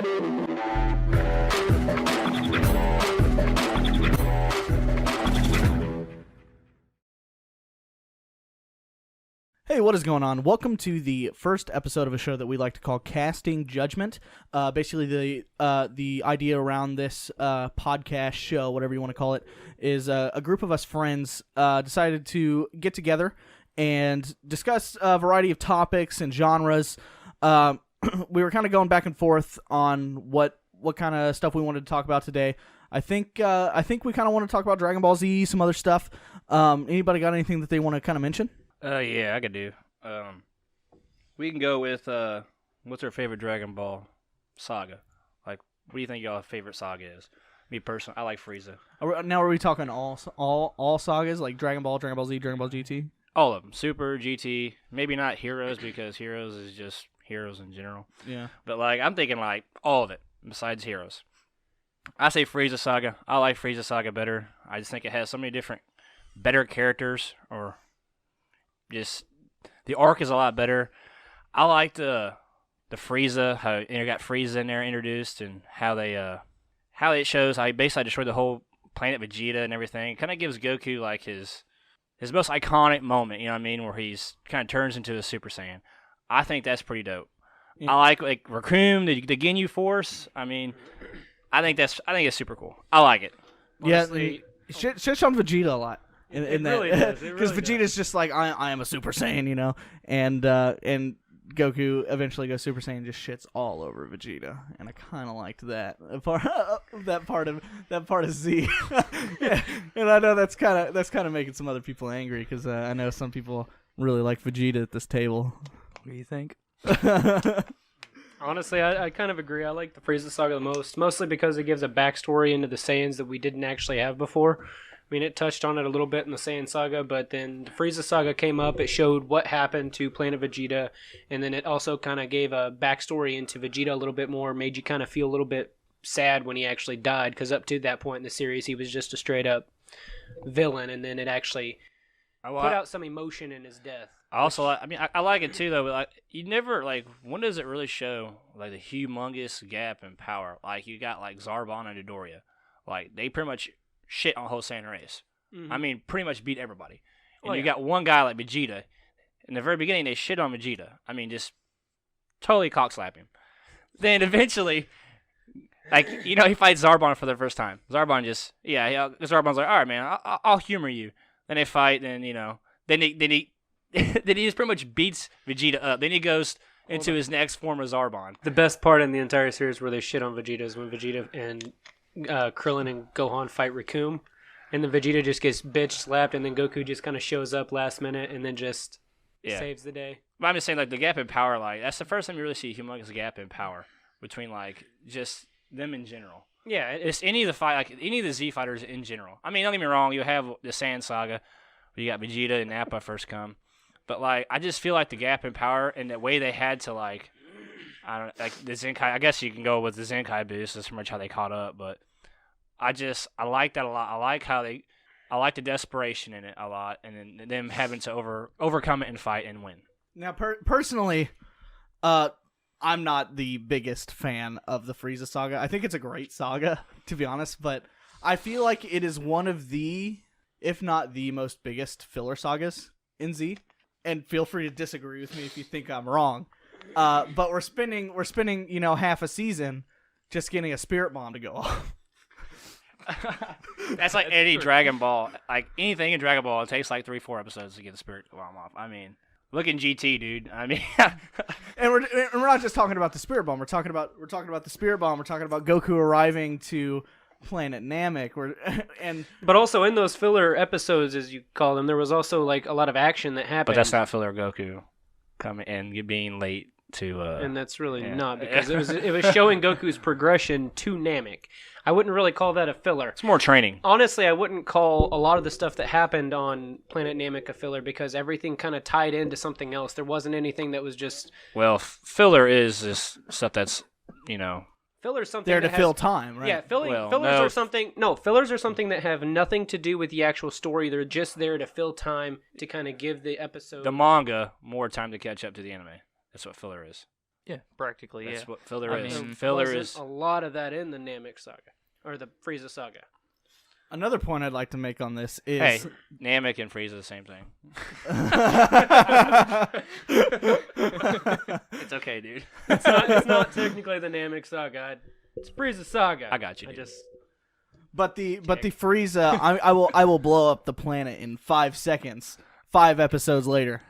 Hey, what is going on? Welcome to the first episode of a show that we like to call Casting Judgment. Basically, the idea around this podcast show, whatever you want to call it, is a group of us friends decided to get together and discuss a variety of topics and genres. We were kind of going back and forth on what kind of stuff we wanted to talk about today. I think we kind of want to talk about Dragon Ball Z, some other stuff. Anybody got anything that they want to kind of mention? Yeah, I could do. We can go with, what's our favorite Dragon Ball saga? Like, what do you think y'all's favorite saga is? Me personally, I like Frieza. Now, are we talking all sagas, like Dragon Ball, Dragon Ball Z, Dragon Ball GT? All of them. Super, GT, maybe not Heroes, because Heroes is just Heroes in general. Yeah. But, like, I'm thinking, like, all of it, besides Heroes. I say Frieza saga. I like Frieza saga better. I just think it has so many different, better characters, or just the arc is a lot better. I like the Frieza, how you got Frieza in there introduced, and how it shows how he basically destroyed the whole planet Vegeta and everything. It kind of gives Goku like his most iconic moment, you know what I mean, where he's kind of turns into a Super Saiyan. I think that's pretty dope. Yeah. I like Raccoon, the Ginyu Force. I mean, I think it's super cool. I like it. Honestly, yeah, shit on Vegeta a lot. In that, really does. Because Vegeta's just like, I am a Super Saiyan, you know, and Goku eventually goes Super Saiyan and just shits all over Vegeta, and I kind of liked that part of Z. Yeah. And I know that's kind of making some other people angry, because I know some people really like Vegeta at this table. What do you think? Honestly, I kind of agree. I like the Frieza saga the most, mostly because it gives a backstory into the Saiyans that we didn't actually have before. I mean, it touched on it a little bit in the Saiyan saga, but then the Frieza saga came up. It showed what happened to Planet Vegeta, and then it also kind of gave a backstory into Vegeta a little bit more, made you kind of feel a little bit sad when he actually died, because up to that point in the series, he was just a straight-up villain, and then it actually put out some emotion in his death. I like it too, though, but like, you never, like, when does it really show, like, the humongous gap in power? Like, you got, like, Zarbon and Dodoria. Like, they pretty much shit on the whole Saiyan race. Mm-hmm. I mean, pretty much beat everybody. And you got one guy like Vegeta. In the very beginning, they shit on Vegeta. I mean, just totally cockslap him. Then eventually, like, you know, he fights Zarbon for the first time. Zarbon's like, all right, man, I'll humor you. Then they fight, and, you know, then he just pretty much beats Vegeta up. Then he goes into his next form of Zarbon. The best part in the entire series where they shit on Vegeta is when Vegeta and Krillin and Gohan fight Raccoon, and then Vegeta just gets bitch slapped, and then Goku just kind of shows up last minute and then just saves the day. But I'm just saying, like, the gap in power, like, that's the first time you really see a humongous gap in power between, like, just them in general. Yeah, it's any of the Z fighters in general. I mean, don't get me wrong, you have the Saiyan saga where you got Vegeta and Nappa first come, but, like, I just feel like the gap in power and the way they had to, like, I don't like the Zenkai. I guess you can go with the Zenkai boost. That's pretty much how they caught up. But I like that a lot. I like the desperation in it a lot, and then them having to overcome it and fight and win. Now, personally, I'm not the biggest fan of the Frieza saga. I think it's a great saga, to be honest, but I feel like it is one of the, if not the most biggest filler sagas in Z. And feel free to disagree with me if you think I'm wrong. But we're spending, you know, half a season just getting a spirit bomb to go off. That's like any Dragon Ball. Like, anything in Dragon Ball, it takes like 3-4 episodes to get the spirit bomb off. I mean, look in GT, dude. I mean, and we're not just talking about the spirit bomb. We're talking about the spirit bomb. We're talking about Goku arriving to Planet Namek. But also in those filler episodes, as you call them, there was also like a lot of action that happened. But that's not filler Goku coming and being late to. And that's really not, because it was showing Goku's progression to Namek. I wouldn't really call that a filler. It's more training. Honestly, I wouldn't call a lot of the stuff that happened on Planet Namek a filler, because everything kind of tied into something else. There wasn't anything that was just... Well, filler is this stuff that's, you know... Filler's something there to fill time, right? Yeah, fillers are something... No, fillers are something that have nothing to do with the actual story. They're just there to fill time, to kind of give the episode... The manga more time to catch up to the anime. That's what filler is. Yeah, practically. That's Yeah. what filler I is. mean, Filler Wasn't is. a lot of that in the Namek saga or the Frieza saga. Another point I'd like to make on this is Hey, Namek and Frieza are the same thing. It's okay, dude. It's not technically the Namek saga. It's Frieza saga. I got you, dude. But the Frieza, I will blow up the planet in 5 seconds. 5 episodes later.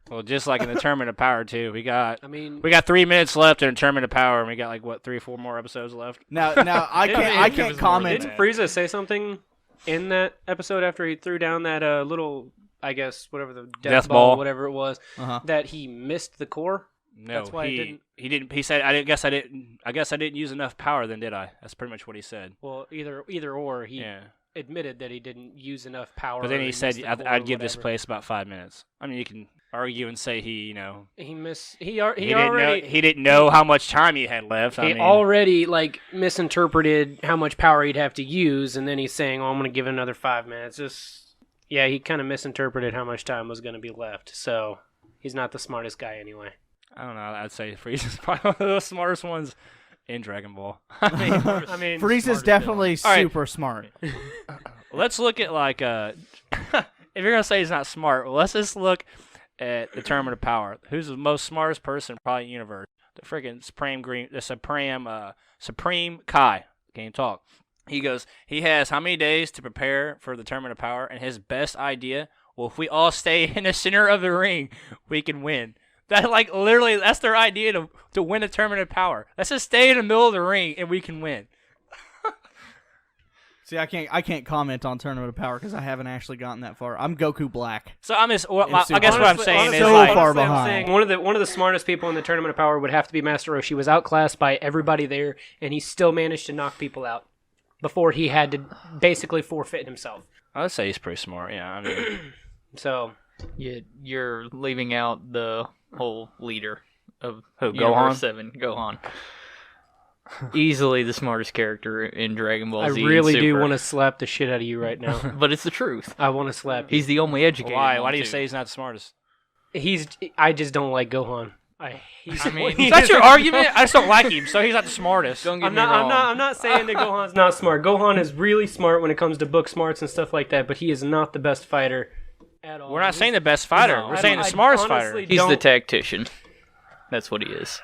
Well, just like in the Tournament of Power too, we got I mean, 3 minutes left in Tournament of Power, and we got like what 3 or 4 more episodes left. Now I can't comment. didn't Frieza say something in that episode after he threw down that little, I guess, whatever the death ball, whatever it was, that he missed the core? No, That's why he didn't. He said, I guess I didn't use enough power. Then did I? That's pretty much what he said. Well, either or. He admitted that he didn't use enough power. But then he said, I'd give this whatever. place about 5 minutes. I mean, you can argue and say he didn't know how much time he had left. He already misinterpreted how much power he'd have to use, and then he's saying, "Oh, I'm going to give it another 5 minutes." He kind of misinterpreted how much time was going to be left. So he's not the smartest guy anyway. I don't know. I'd say Frieza's probably one of the smartest ones in Dragon Ball. I mean, Frieza's definitely super smart. Let's look at if you're gonna say he's not smart, well, let's just look at the Tournament of Power. Who's the most smartest person probably in the universe? The freaking Supreme Kai. Can't talk. He goes. He has how many days to prepare for the Tournament of Power? And his best idea. Well, if we all stay in the center of the ring, we can win. That literally, that's their idea to win a Tournament of Power. Let's just stay in the middle of the ring and we can win. See, I can't comment on Tournament of Power because I haven't actually gotten that far. I'm Goku Black. So I guess what I'm saying is so far behind. One of the smartest people in the Tournament of Power would have to be Master Roshi. He was outclassed by everybody there, and he still managed to knock people out before he had to basically forfeit himself. I would say he's pretty smart. Yeah, I mean, so You're leaving out the whole leader of Gohan? Universe 7, Gohan. Easily the smartest character in Dragon Ball I Z. really and do Super. want to slap the shit out of you right now. But it's the truth. I want to slap. He's the only educated. why? one, Why do you too. say he's not the smartest? I just don't like Gohan. Is that your argument? I just don't like him, so he's not the smartest. Don't get I'm me wrong. not saying that Gohan's not smart. Gohan is really smart when it comes to book smarts and stuff like that, but he is not the best fighter at all. We're not saying the best fighter. No, We're saying the smartest fighter. honestly He's the don't- tactician. That's what he is.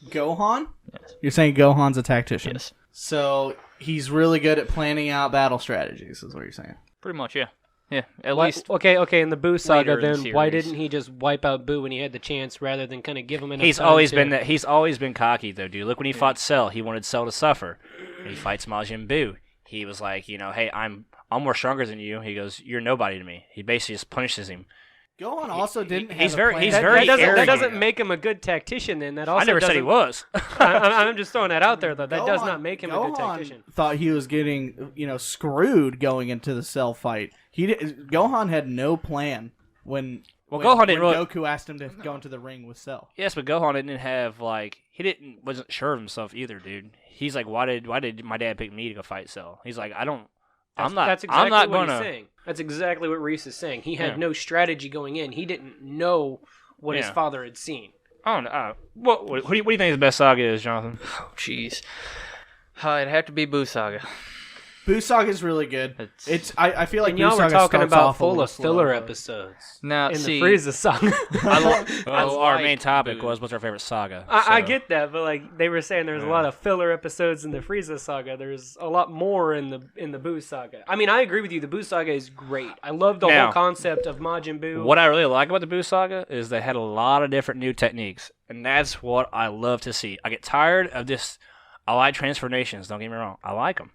Gohan? Yes. You're saying Gohan's a tactician? Yes. So he's really good at planning out battle strategies, is what you're saying. Pretty much, yeah. Yeah, at Why- least okay. In the Boo saga, later in the then why series. didn't he just wipe out Boo when he had the chance, rather than kind of give him enough He's time always to- been that. He's always been cocky though, dude. Look when he fought Cell, he wanted Cell to suffer. He fights Majin Buu. He was like, hey, I'm more stronger than you. He goes, you're nobody to me. He basically just punishes him. Gohan also didn't. he's have very- a plan. he's That, very that doesn't, that arrogant. doesn't make him a good tactician. Then that also I never said he doesn't- was. I'm just throwing that out there, though. That does Gohan- not make him a good Gohan tactician. thought he was getting, screwed going into the Cell fight. Gohan had no plan when. Well, when, Gohan didn't when really- Goku asked him to go into the ring with Cell. Yes, but Gohan didn't have wasn't sure of himself either, dude. He's like, why did my dad pick me to go fight Cell? He's like, That's exactly I'm not what gonna. he's saying. That's exactly what Reese is saying. He had Yeah. no strategy going in. He didn't know what his Yeah. father had seen. I don't know. What do you think the best saga is, Jonathan? Oh, jeez. It'd have to be Buu Saga. Buu Saga is really good. I feel like And Buu y'all were Saga talking starts about off a full little of filler slow. episodes Now, in see, the Frieza saga. Our main like topic Buu. was what's our favorite saga. I so- get that, but they were saying there's a lot of filler episodes in the Frieza saga. There's a lot more in the Buu saga. I mean, I agree with you. The Buu saga is great. I love the Now, whole concept of Majin Buu. What I really like about the Buu saga is they had a lot of different new techniques, and that's what I love to see. I get tired of this. I like transformations. Don't get me wrong. I like them,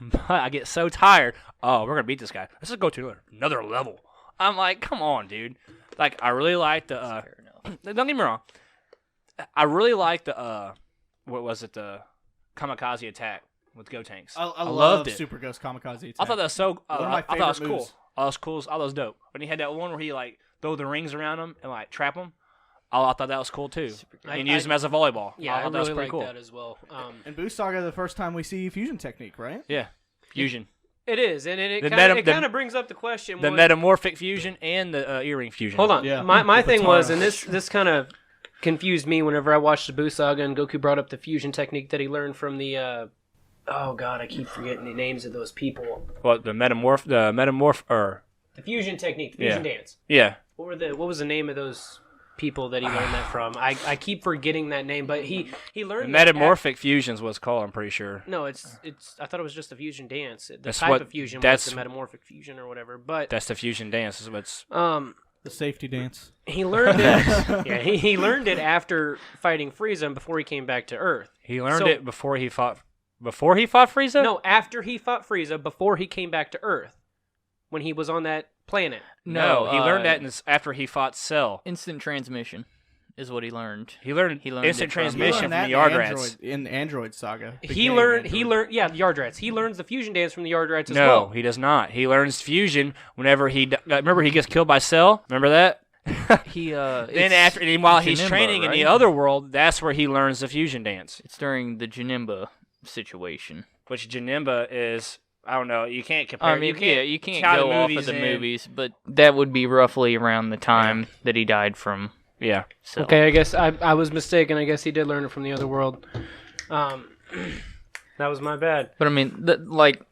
but I get so tired. Oh, we're gonna beat this guy. Let's just go to another level. I'm like, come on, dude. I really like the. fair enough. Don't get me wrong. I really like the. What was it? The kamikaze attack with Gotenks. I loved love it. Super Ghost Kamikaze Attack. I thought that was so. One of my I thought it was favorite cool. moves. I was cool. I thought it was dope. When he had that one where he throw the rings around him and trap him. I thought that was cool too. And use him as a volleyball. Yeah, I I thought that was really pretty like cool. that as well. In Buu Saga, the first time we see fusion technique, right? Yeah, fusion. It is, and it The kind meta- of brings up the question. The what- metamorphic fusion and the earring fusion. Hold on. Yeah. My The thing Katana. was, and this kind of confused me whenever I watched the Buu Saga and Goku brought up the fusion technique that he learned from the. Oh God, I keep forgetting the names of those people. What the metamorph or the fusion technique, the fusion dance. Yeah. What was the name of those people that he learned that from? I keep forgetting that name, but he learned metamorphic fusion's what's called. I'm pretty sure. No, it's. I thought it was just the fusion dance. The That's type what- of fusion that's- was the metamorphic fusion or whatever. But That's the fusion dance. Is what's The safety dance. he learned it. Yeah, he learned it after fighting Frieza and before he came back to Earth. he learned So- it before he fought. Before he fought Frieza? No, after he fought Frieza, before he came back to Earth, when he was on that planet. No, he learned that after he fought Cell. Instant transmission is what he learned. He learned it instant from- transmission Learned from the that Yardrats. in Android Saga. He Beginning learned. Android. Yeah, the Yardrats. He learns the fusion dance from the Yardrats as No, well. he does not. He learns fusion whenever remember he gets killed by Cell. Remember that? He Then while he's Janemba, training in the right? other world, that's where he learns the fusion dance. It's during the Janemba situation. Which Janemba is, I don't know. You can't compare. I mean, you can't tie the go off of movies the in. movies, but that would be roughly around the time that he died from. Yeah. So. Okay, I guess I was mistaken. I guess he did learn it from the other world. That was my bad. But I mean, like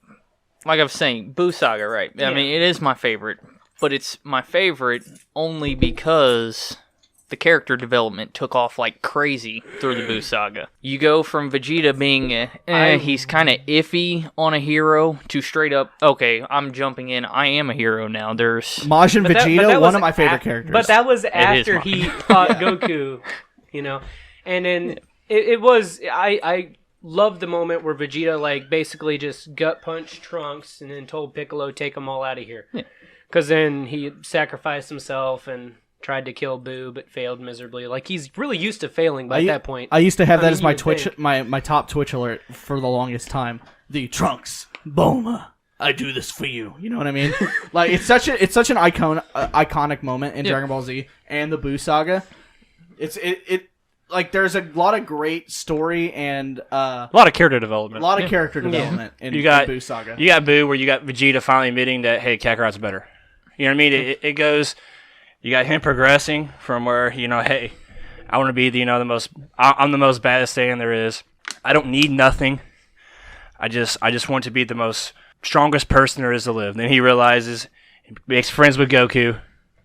I was saying, Buu Saga, right? I mean, it is my favorite, but it's my favorite only because the character development took off like crazy through the Buu Saga. You go from Vegeta being, he's kind of iffy on a hero, to straight up, okay, I'm jumping in, I am a hero now. There's Majin But that Vegeta, was one of my favorite characters. But that was is after mine. he fought Goku, you know. And then it was I loved the moment where Vegeta like basically just gut punched Trunks and then told Piccolo take them all out of here. Because then he sacrificed himself and tried to kill Boo but failed miserably. Like he's really used to failing by that point. I used to have that mean, as my you would Twitch, think. my top Twitch alert for the longest time. The Trunks, Bulma, I do this for you. You know what I mean? Like it's such an iconic moment in Dragon Ball Z and the Buu Saga. It like there's a lot of great story and A lot of character development. a lot of character development in You got Buu Saga. You got Boo, where you got Vegeta finally admitting that hey, Kakarot's better. You know what I mean? It goes. You got him progressing from where hey, I want to be I'm the most baddest thing there is. I don't need nothing. I just want to be the most strongest person there is to live. Then he realizes, he makes friends with Goku.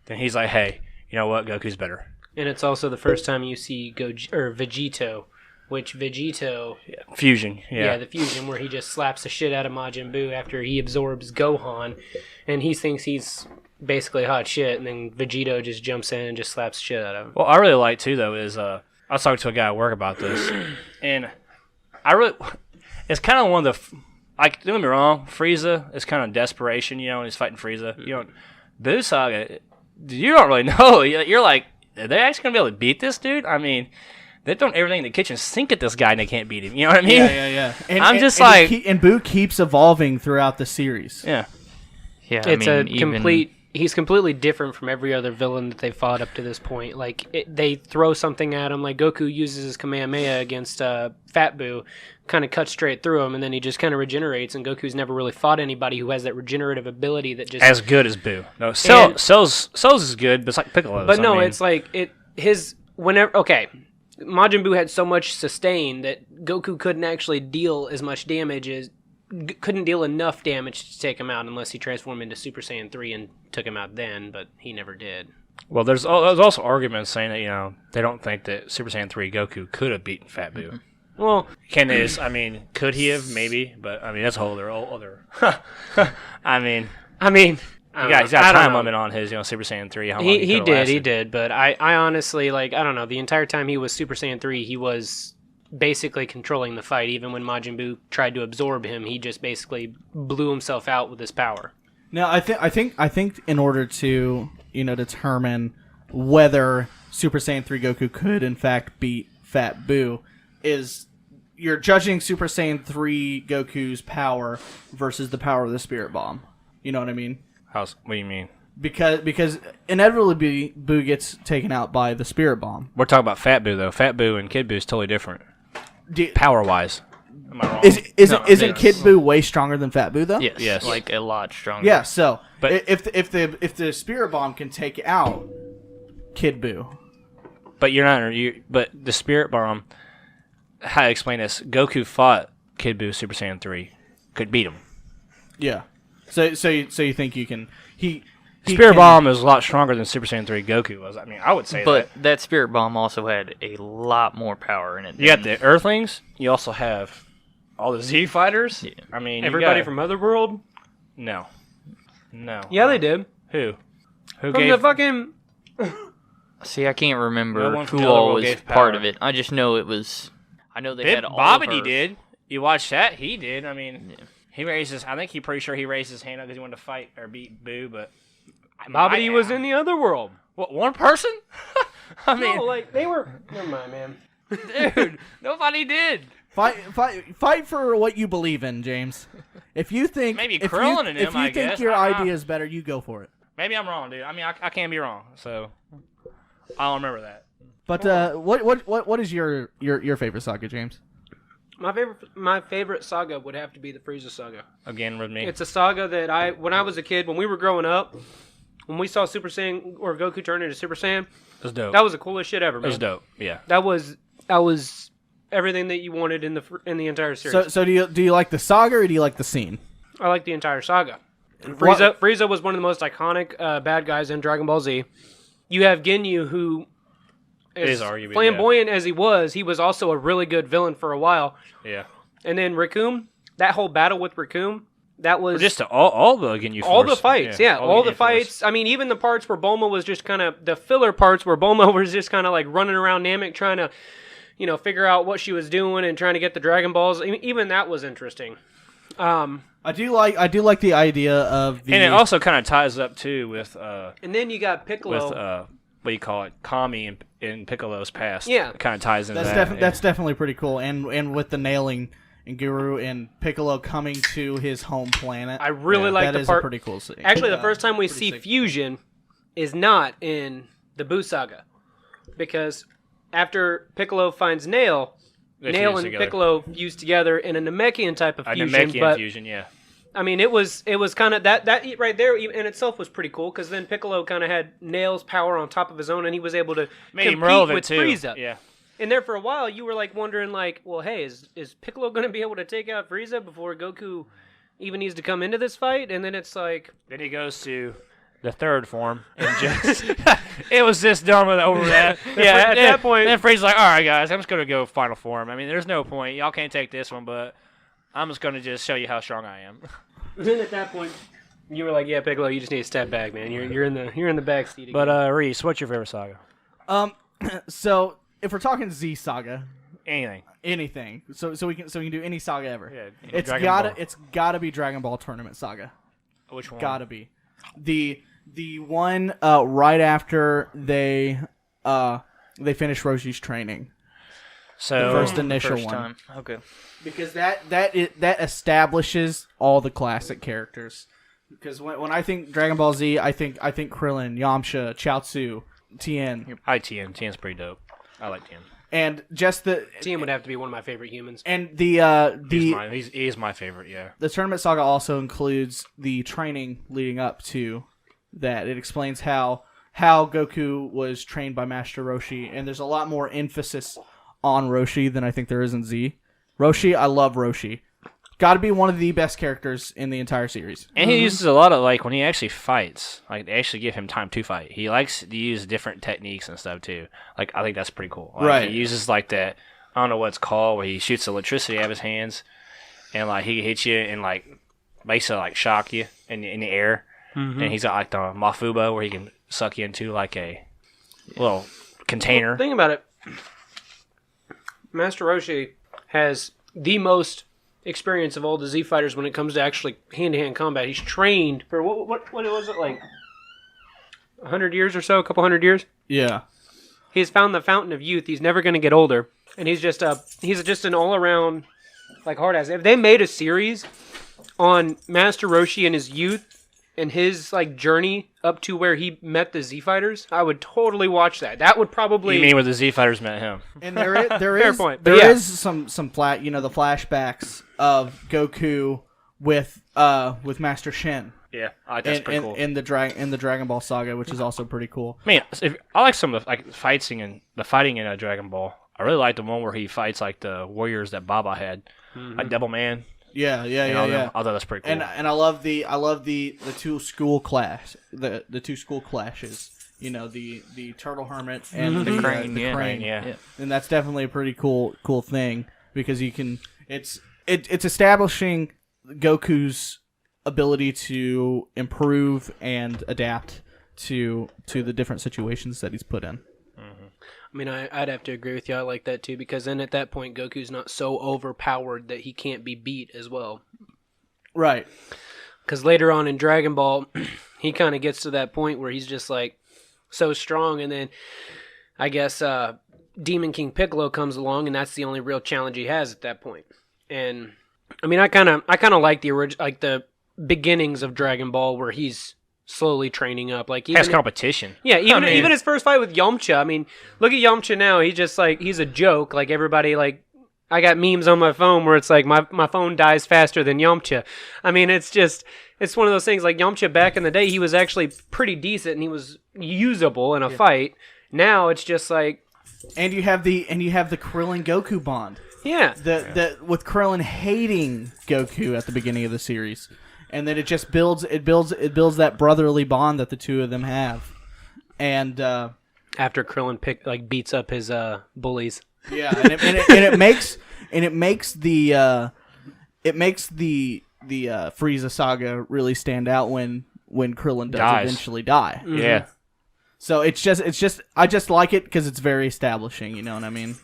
Then he's like, hey, you know what? Goku's better. And it's also the first time you see Vegito, which Vegito, Fusion. yeah, the fusion where he just slaps the shit out of Majin Buu after he absorbs Gohan, and he thinks he's basically hot shit, and then Vegito just jumps in and just slaps the shit out of him. What I really like too, though, is I was talking to a guy at work about this, and it's kind of one of the don't get me wrong, Frieza is kind of desperation, and he's fighting Frieza. Buu Saga, you don't really know. You're like, are they actually gonna be able to beat this dude? I mean, they've thrown everything in the kitchen sink at this guy and they can't beat him. You know what I mean? Yeah. And, I'm just and like, and Buu keeps evolving throughout the series. yeah. Yeah, It's I mean, he's completely different from every other villain that they've fought up to this point. Like, they throw something at him, like Goku uses his Kamehameha against Fat Buu, kind of cuts straight through him, and then he just kind of regenerates, and Goku's never really fought anybody who has that regenerative ability that just... As good as Buu. No, Cell's is good, but it's like Piccolo's. But no, it's like, okay, Majin Buu had so much sustain that Goku couldn't actually deal as much damage couldn't deal enough damage to take him out unless he transformed into Super Saiyan 3 and took him out then, but he never did. Well, there's also arguments saying that, they don't think that Super Saiyan 3 Goku could have beaten Fat Buu. Well, Could he have? Maybe, but that's a whole other. he's he's got a time limit on his, Super Saiyan 3. How long He could've lasted. did, but I honestly, I don't know, the entire time he was Super Saiyan 3, he was basically controlling the fight. Even when Majin Buu tried to absorb him, he just basically blew himself out with his power. Now, I think in order to determine whether Super Saiyan 3 Goku could in fact beat Fat Buu, is you're judging Super Saiyan 3 Goku's power versus the power of the Spirit Bomb. You know what I mean? What do you mean? Because inevitably Buu gets taken out by the Spirit Bomb. We're talking about Fat Buu though. Fat Buu and Kid Buu is totally different, power wise. Am I wrong? Isn't Kid Buu way stronger than Fat Buu though? Yes. like a lot stronger. Yeah. So, But- if the Spirit Bomb can take out Kid Buu, But you're not. But the Spirit Bomb. How to explain this? Goku fought Kid Buu Super Saiyan 3, could beat him. Yeah. So you think you can? He Spirit Bomb is a lot stronger than Super Saiyan 3 Goku was. I mean, I would say But that Spirit Bomb also had a lot more power in it. You got the Earthlings. You also have all the Z fighters. Yeah. I mean, Everybody from Otherworld? No. Yeah, they did. Who? Who From gave? the fucking... See, I can't No remember one from who the all Otherworld was gave part power. of it. I just know it was. I know they had all of Bobbity her. did. You watched that? He did. I mean, he raised his. I think he pretty sure he raised his hand up because he wanted to fight or beat Boo, but Bobbity was in the Otherworld. What, one person? I mean, No, like, they were... Never mind, man. dude, nobody did. Fight for what you believe in, James. If you think Maybe if Krillin you, and if him, you I think guess. your I don't know. idea is better, you go for it. Maybe I'm wrong, dude. I mean, I can't be wrong. So I don't remember that. But what is your favorite saga, James? My favorite saga would have to be the Frieza saga. Again with me. It's a saga that when I was a kid, when we were growing up, when we saw Super Saiyan or Goku turn into Super Saiyan, It was dope. that was the coolest shit ever, It man. was dope. Yeah. That was everything that you wanted in the entire series. So do you like the saga or do you like the scene? I like the entire saga. And What- Frieza was one of the most iconic bad guys in Dragon Ball Z. You have Ginyu, who Is as arguably, flamboyant as he was also a really good villain for a while. Yeah. And then Raccoon, that whole battle with Raccoon, that was Well, just all the Ginyu Force. all the fights. Yeah, all the Ginyu Force. fights. I mean, even the parts where Bulma was just kind of the filler parts where Bulma was just kind of like running around Namek trying to, figure out what she was doing and trying to get the Dragon Balls. Even that was interesting. I do like the idea of the And it also kind of ties up too with And then you got Piccolo. what do you call it? Kami in Piccolo's past. Yeah. It kind of ties into that's that. that's definitely pretty cool. And with the nailing and Guru and Piccolo coming to his home planet, I really like that the is part. a pretty cool scene. Actually, the first time we pretty see sick. fusion is not in the Buu saga, because after Piccolo finds Nail, They Nail fuse and together. Piccolo fuse together in a Namekian type of A fusion. Namekian But fusion, yeah. I mean, it was kind of that right there in itself was pretty cool, because then Piccolo kind of had Nail's power on top of his own, and he was able to Made him compete relevant with too. Frieza. Yeah. And there for a while, you were like wondering, like, well, hey, is Piccolo going to be able to take out Frieza before Goku even needs to come into this fight? And then it's like, Then he goes to the third form and just it was just done with over that. Yeah, at that point- Then Frieza's like, all right, guys, I'm just gonna go final form. I mean, there's no point. Y'all can't take this one, but I'm just gonna just show you how strong I am. then at that point, you were like, yeah, Piccolo, you just need to step back, man. You're in the back seat again. But Reese, what's your favorite saga? So if we're talking Z saga, Anything. anything, so we can do any saga ever. Yeah, it's Dragon gotta Ball. it's gotta be Dragon Ball Tournament Saga. Which one? Gotta be the one right after they finish Roshi's training. So The first initial First one. time. Okay. Because that establishes all the classic characters. Because when I think Dragon Ball Z, I think Krillin, Yamcha, Chaozu, Tien, I Tien. Tien's pretty dope. I like Tien. and just the Tien would have to be one of my favorite humans. and He is my favorite. Yeah. the tournament saga also includes the training leading up to that. It explains how Goku was trained by Master Roshi, and there's a lot more emphasis on Roshi than I think there is in Z. Roshi, I love Roshi. Got to be one of the best characters in the entire series. And he uses a lot of, like, when he actually fights, like, they actually give him time to fight. He likes to use different techniques and stuff, too. Like, I think that's pretty cool. Like, Right. He uses, like, that, I don't know what it's called, where he shoots electricity out of his hands, and, like, he hits you and, like, basically, like, shock you in the air. Mm-hmm. And he's got, like, the Mafuba, where he can suck you into, like, a little container. Think about it. Master Roshi has the most experience of all the Z fighters when it comes to actually hand-to-hand combat. He's trained for what was it, like 100 years or so, a couple 100 years. Yeah. He's found the fountain of youth. He's never going to get older, and he's just an all-around like hard ass. If they made a series on Master Roshi and his youth and his like journey up to where he met the Z fighters, I would totally watch that. That would probably You mean where the Z Fighters met him? And there is Fair point, but there yeah. is some the flashbacks of Goku with Master Shin. Yeah, that's pretty cool. In the Dragon Ball saga, which is also pretty cool. Man, I like some of the fighting in Dragon Ball. I really like the one where he fights like the warriors that Baba had, like Devil Man. Yeah. I thought that's pretty cool. And I love the two school clash, the two school clashes. You know, the turtle hermit and the crane. Crane. And that's definitely a pretty cool thing because you can. It's establishing Goku's ability to improve and adapt to the different situations that he's put in. I mean, I'd have to agree with you. I like that too because then at that point, Goku's not so overpowered that he can't be beat as well. Right. Because later on in Dragon Ball, he kind of gets to that point where he's just like so strong, and then I guess Demon King Piccolo comes along, and that's the only real challenge he has at that point. And I mean, I kind of like the beginnings of Dragon Ball where he's slowly training up. Like has competition. Yeah, even his first fight with Yamcha. I mean, look at Yamcha now. He's just like he's a joke. Like everybody like. I got memes on my phone where it's like my phone dies faster than Yamcha. I mean, it's one of those things like Yamcha back in the day, he was actually pretty decent and he was usable in a fight. Now it's just like and you have the Krillin Goku bond. Yeah. With Krillin hating Goku at the beginning of the series. And then it just builds that brotherly bond that the two of them have. And after Krillin beats up his bullies. Yeah, and it makes the Frieza saga really stand out when Krillin does eventually die. Mm-hmm. Yeah. So it's just I just like it because it's very establishing. You know what I mean?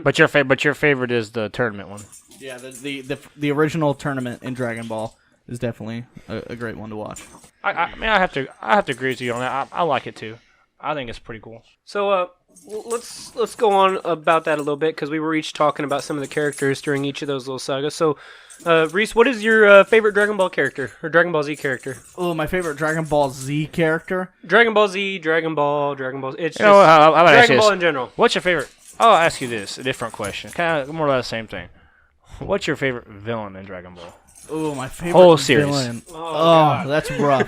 But your favorite is the tournament one. Yeah, the original tournament in Dragon Ball is definitely a great one to watch. I have to agree with you on that. I like it too. I think it's pretty cool. So let's go on about that a little bit because we were each talking about some of the characters during each of those little sagas. So, Reese, what is your favorite Dragon Ball character or Dragon Ball Z character? Oh, my favorite Dragon Ball Z character? Dragon Ball Z, Dragon Ball. It's just how Dragon Ball in general. What's your favorite? I'll ask you this, a different question, kind of more or less the same thing. What's your favorite villain in Dragon Ball? Oh, my favorite whole series. Villain. Oh, that's rough.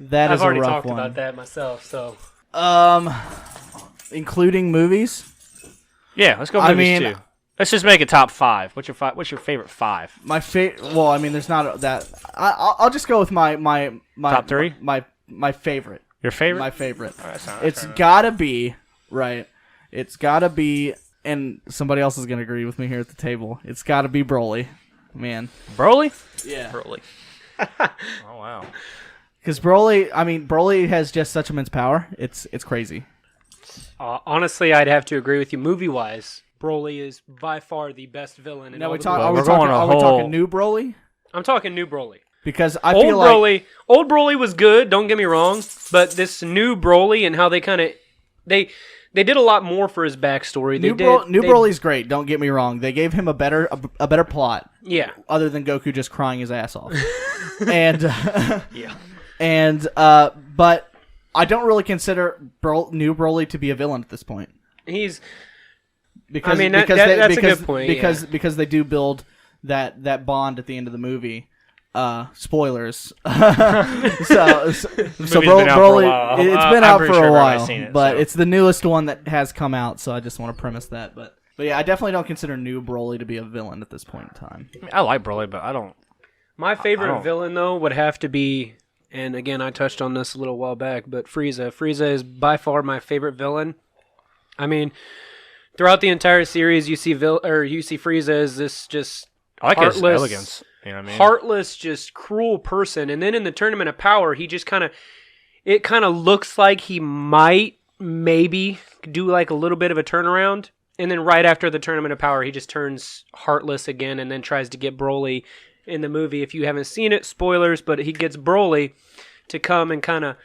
That is a rough one. I've already talked about that myself, so. Including movies? Yeah, let's go movies too. Let's just make it top 5. What's your favorite 5? My favorite. Well, I mean, there's not that. I'll just go with my top 3. My favorite. Your favorite? My favorite. Oh, it's gotta be right. It's gotta be, and somebody else is gonna agree with me here at the table. It's gotta be Broly, man. Broly? Yeah. Broly. Oh wow. Because Broly has just such immense power. It's crazy. Honestly, I'd have to agree with you. Movie-wise, Broly is by far the best villain. Are we talking new Broly? I'm talking new Broly. Because I feel like old Broly was good. Don't get me wrong, but this new Broly and how they kind of they did a lot more for his backstory. New Broly's great. Don't get me wrong. They gave him a better plot. Yeah. Other than Goku just crying his ass off, and yeah. And but I don't really consider new Broly to be a villain at this point. He's because that's a good point. Because they do build that bond at the end of the movie. Spoilers. Broly, it's been out for a while, but it's the newest one that has come out. So I just want to premise that. But yeah, I definitely don't consider new Broly to be a villain at this point in time. I like Broly, but I don't. My favorite villain though would have to be. And again, I touched on this a little while back, but Frieza. Frieza is by far my favorite villain. I mean, throughout the entire series, you see Frieza as this just heartless, his elegance. You know what I mean? Heartless, just cruel person. And then in the Tournament of Power, he just it kind of looks like he might maybe do like a little bit of a turnaround. And then right after the Tournament of Power, he just turns heartless again and then tries to get Broly in the movie. If you haven't seen it, spoilers, but he gets Broly to come and kind of,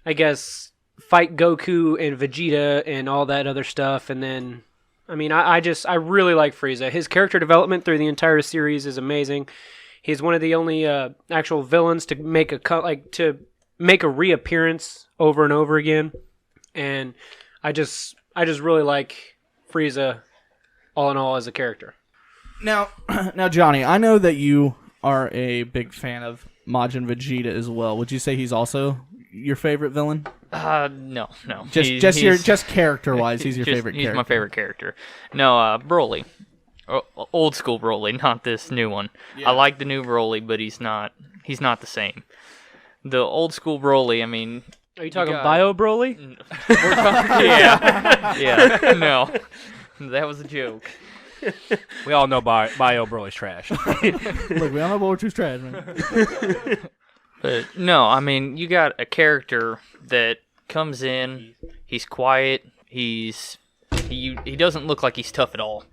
I guess, fight Goku and Vegeta and all that other stuff. And then, I mean, I really like Frieza. His character development through the entire series is amazing. He's one of the only actual villains to make a reappearance over and over again. And I just really like Frieza all in all as a character. Now, Johnny, I know that you are a big fan of Majin Vegeta as well. Would you say he's also your favorite villain? No. Just character wise, he's your favorite he's character. my favorite character. No, Broly. Old school Broly, not this new one. Yeah. I like the new Broly, but he's not the same. The old school Broly, I mean... Are you talking Bio Broly? Yeah. No. That was a joke. We all know Bio Broly's trash. Look, we all know Boruto's trash, man. But no, I mean, you got a character that comes in, he's quiet, he doesn't look like he's tough at all.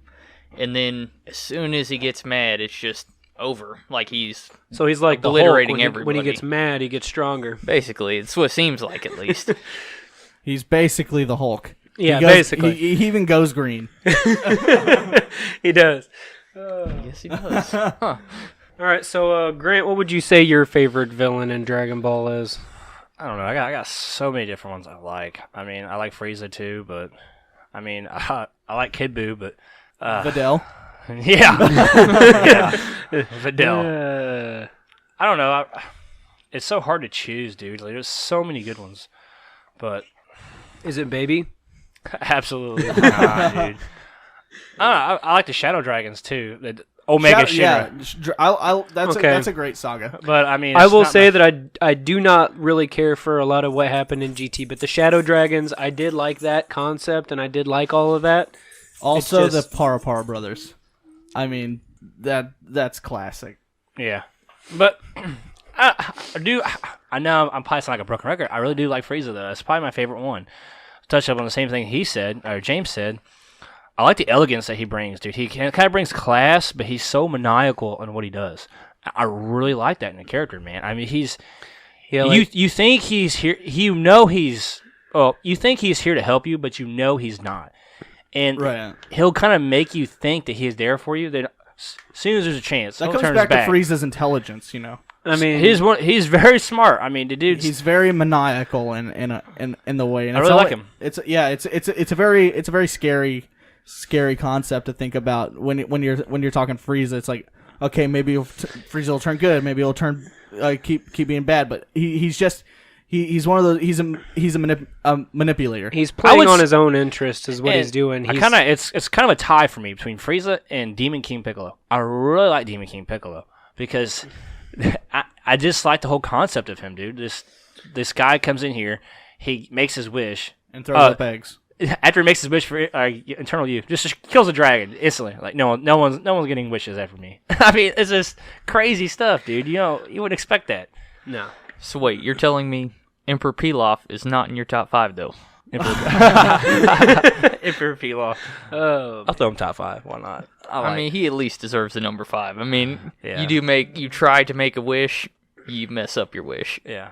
And then as soon as he gets mad, it's just over. Like he's like the Hulk. obliterating When everybody. he gets mad, he gets stronger. Basically, it's what it seems like at least. He's basically the Hulk. Yeah, basically. He even goes green. He does. Yes, he does. Huh. All right, so Grant, what would you say your favorite villain in Dragon Ball is? I don't know. I got so many different ones I like. I mean, I like Frieza too, but I mean, I like Kid Buu, but Videl. yeah, Videl. I don't know. It's so hard to choose, dude. Like, there's so many good ones, but Is it Baby? absolutely not, dude. I don't know. I like the Shadow Dragons too. The Omega Shinra. Yeah, Okay. That's a great saga. But I mean, I will say that I do not really care for a lot of what happened in GT, but the Shadow Dragons, I did like that concept, and I did like all of that. Also, just- the Para brothers. I mean, that's classic. Yeah, but I know I'm probably sound like a broken record. I really do like Frieza though. That's probably my favorite one. Touch up on the same thing he said, or James said. I like the elegance that he brings, dude. He kind of brings class, but he's so maniacal in what he does. I really like that in the character, man. I mean, you think he's here, you think he's here to help you, but you know he's not. And he'll kind of make you think that he's there for you. Then as soon as there's a chance, that he'll comes turn back his back. to Frieza's intelligence, you know. I mean, he's very smart. I mean, the dude's He's very maniacal in the way. And I really like him. It's a very scary concept to think about when you're talking Frieza. It's like, okay, maybe Frieza will turn good, maybe he'll turn keep being bad, but he's one of those. He's a manipulator. he's playing on his own interest, is what he's doing. It's kind of a tie for me between Frieza and Demon King Piccolo. I really like Demon King Piccolo because I just like the whole concept of him, dude. This guy comes in here, he makes his wish and throws up eggs. After he makes his wish for Eternal Youth, just kills a dragon instantly. Like no one's getting wishes after me. I mean, it's just crazy stuff, dude. You wouldn't expect that. No. So wait, you're telling me Emperor Pilaf is not in your top 5 though? Emperor Pilaf. I'll throw him top 5. Why not? I mean, he at least deserves the number 5. I mean, Yeah. you try to make a wish, you mess up your wish. Yeah.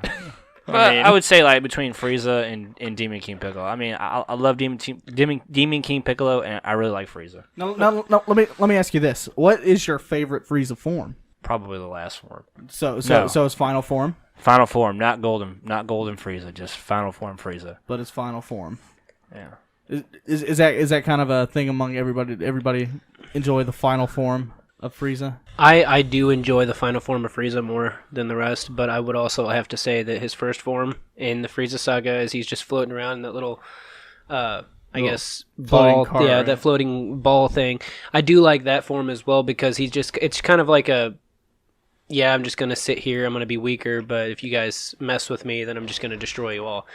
But I would say like between Frieza and Demon King Piccolo. I mean, I love Demon King Piccolo, and I really like Frieza. No. Let me ask you this: what is your favorite Frieza form? Probably the last form. So his final form. Final form, not golden Frieza, just final form Frieza. But his final form. Yeah. Is that kind of a thing among everybody? Everybody enjoy the final form of Frieza? I do enjoy the final form of Frieza more than the rest, but I would also have to say that his first form in the Frieza saga, as he's just floating around in that little, I guess, ball, car, right? that floating ball thing. I do like that form as well because it's kind of like I'm just going to sit here, I'm going to be weaker, but if you guys mess with me, then I'm just going to destroy you all.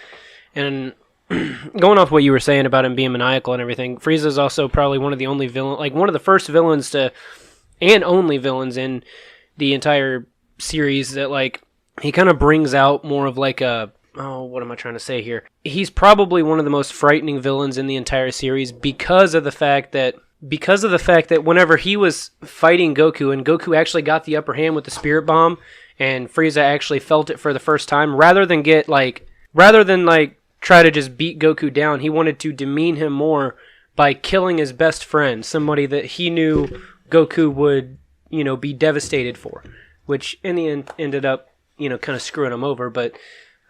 And going off what you were saying about him being maniacal and everything, Frieza is also probably one of the only one of the first villains and only villains in the entire series that he kind of brings out more of what am I trying to say here? He's probably one of the most frightening villains in the entire series because of the fact that whenever he was fighting Goku and Goku actually got the upper hand with the Spirit Bomb and Frieza actually felt it for the first time, rather than try to just beat Goku down, he wanted to demean him more by killing his best friend, somebody that he knew Goku would, be devastated for, which in the end ended up, kind of screwing him over. But,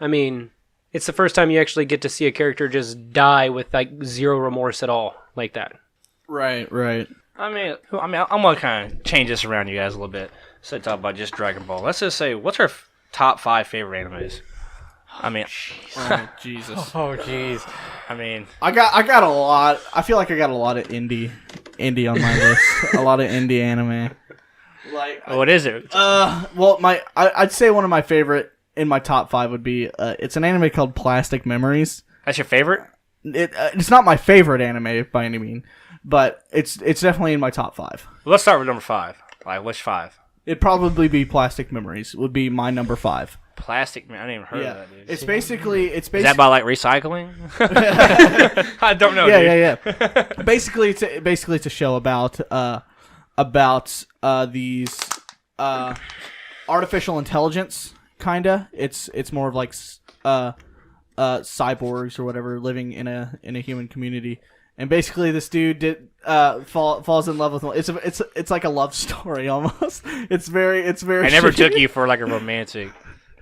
I mean, it's the first time you actually get to see a character just die with, zero remorse at all, like that. Right. I mean, I'm gonna kind of change this around you guys a little bit. So talk about just Dragon Ball. Let's just say, what's top 5 favorite animes. I mean, Oh Jesus. Oh, jeez. I mean, I got a lot. I feel like I got a lot of indie on my list. A lot of indie anime. Like, what is it? well, I'd say one of my favorite in my top 5 would be it's an anime called Plastic Memories. That's your favorite? It's not my favorite anime by any means, but it's definitely in my top 5. Well, let's start with number 5. Like, which 5? It'd probably be Plastic Memories. Would be my number 5. Plastic, man. I didn't even heard of that, dude. It's basically Is that by like recycling? I don't know. Yeah, dude. yeah. Basically, it's a show about these artificial intelligence, kinda. It's more of like cyborgs or whatever living in a human community, and basically this dude falls in love with one. It's like a love story almost. It's very. I never took you for like a romantic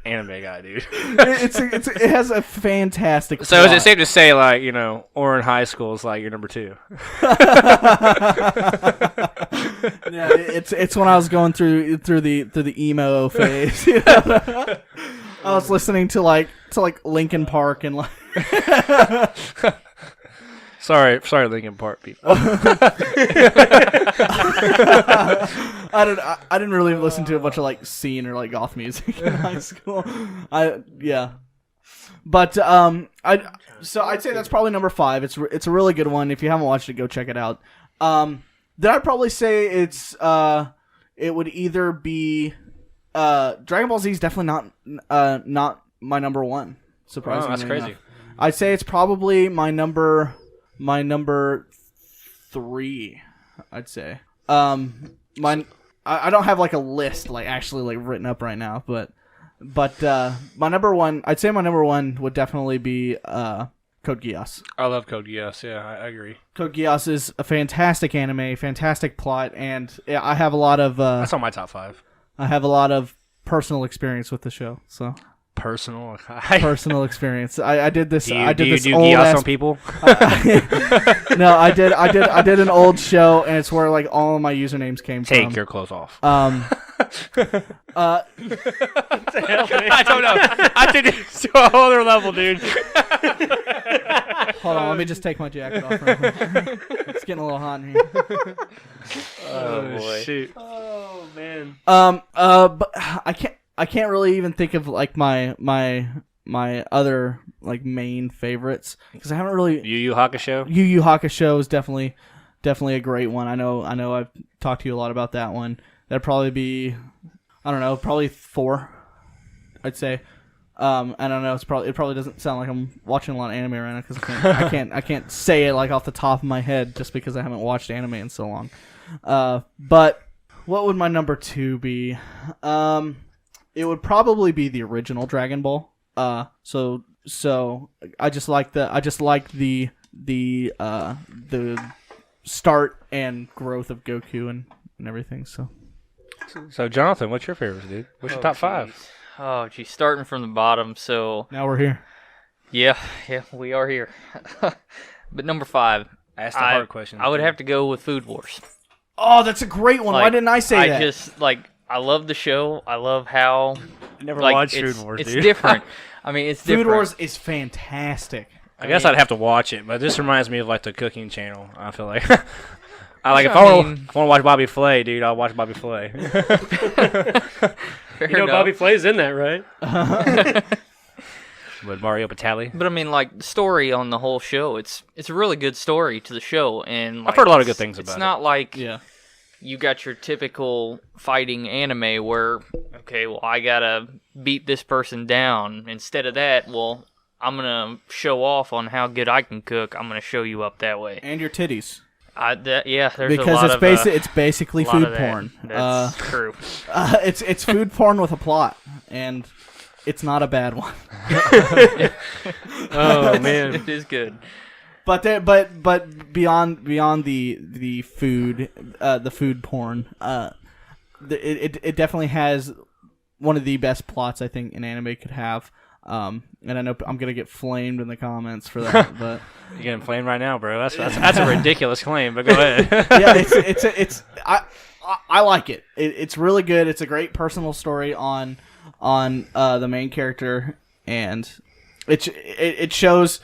anime guy, dude. It has a fantastic. So plot. is it safe to say, like, you know, Orin High School is like your number 2? Yeah, it's when I was going through the emo phase. You know? I was listening to like Linkin Park and like. Sorry, Linkin Park people. I didn't really listen to a bunch of like scene or like goth music in high school. But I'd say that's probably number 5. It's a really good one. If you haven't watched it, go check it out. Then I'd probably say it would either be Dragon Ball Z is definitely not my number 1. Surprisingly, that's crazy. enough. I'd say it's probably my number 3. I'd say. I don't have like a list like actually like written up right now, but my number 1, I'd say my number 1 would definitely be Code Geass. I love Code Geass. Yeah, I agree. Code Geass is a fantastic anime, fantastic plot, and yeah, I have a lot of that's on my top 5. I have a lot of personal experience with the show. So personal experience. I did this. I did this old Geass on people. No, I did an old show, and it's where like all of my usernames came from. Take your clothes off. I don't know. I took it to a whole other level, dude. Hold on, let me just take my jacket off. Real quick. It's getting a little hot in here. Oh boy. Shoot. Oh man. But I can't really even think of like my other like main favorites because I haven't really. Yu Yu Hakusho. Yu Yu Hakusho is definitely a great one. I know I've talked to you a lot about that one. That'd probably be, I don't know, probably 4, I'd say. I don't know. It probably doesn't sound like I'm watching a lot of anime right now because I can't say it like off the top of my head just because I haven't watched anime in so long. But what would my number 2 be? It would probably be the original Dragon Ball. So I just like the start and growth of Goku and everything. So Jonathan, what's your favorite, dude? What's your top 5? Oh, geez, starting from the bottom. So Now we're here. yeah, we are here. But number 5, Ask the hard question. I would have to go with Food Wars. Oh, that's a great one. Why Like, didn't I say that? I just I love the show. I love how never like watched it's, Food Wars, it's dude. different. I mean, it's Food different. Wars is fantastic. I guess I'd have to watch it, but this reminds me of like the cooking channel. I feel like if I want to watch Bobby Flay, dude, I'll watch Bobby Flay. Fair You know enough. Bobby Flay's in that, right? With Mario Batali. But I mean, like the story on the whole show, it's a really good story to the show, and like, I've heard a lot of good things about it. It's not like Yeah. you got your typical fighting anime where, okay, well, I gotta beat this person down. Instead of that, well, I'm gonna show off on how good I can cook. I'm gonna show you up that way. And your titties. There's Because a lot of it's basically lot food of that. porn. That's true. It's food porn with a plot, and it's not a bad one. Oh man. It is good. But beyond the food porn, it definitely has one of the best plots I think an anime could have. And I know I'm gonna get flamed in the comments for that, but You're getting flamed right now, bro. That's a ridiculous claim, but go ahead. yeah, I like it. It's really good. It's a great personal story on on the main character, and it shows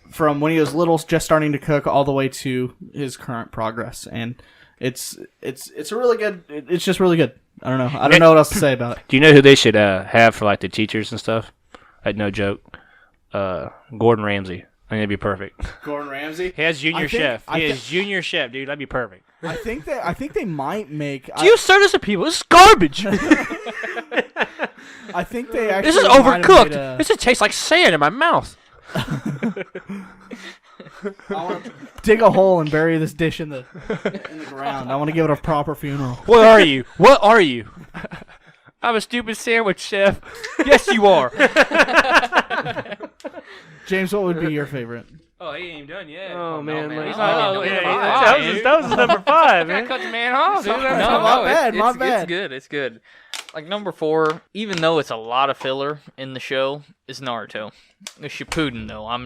from when he was little, just starting to cook, all the way to his current progress, and it's a really good. It's just really good. I don't know what else to say about it. Do you know who they should have for like the teachers and stuff? Like, no joke. Gordon Ramsay. I think that'd be perfect. Gordon Ramsay. He has junior chef. He is junior chef, dude. That'd be perfect. I think they might make. Do you service to people? This is garbage. I think they actually. This is overcooked. This just tastes like sand in my mouth. I want to dig a hole and bury this dish in the ground. I want to give it a proper funeral. What are you? What are you? I'm a stupid sandwich chef. Yes, you are. James, what would be your favorite? Oh, he ain't even done yet. Oh, man. That was number 5, man. Cut the man off, dude. My bad. It's good. Like, number 4, even though it's a lot of filler in the show, is Naruto. The Shippuden, though, I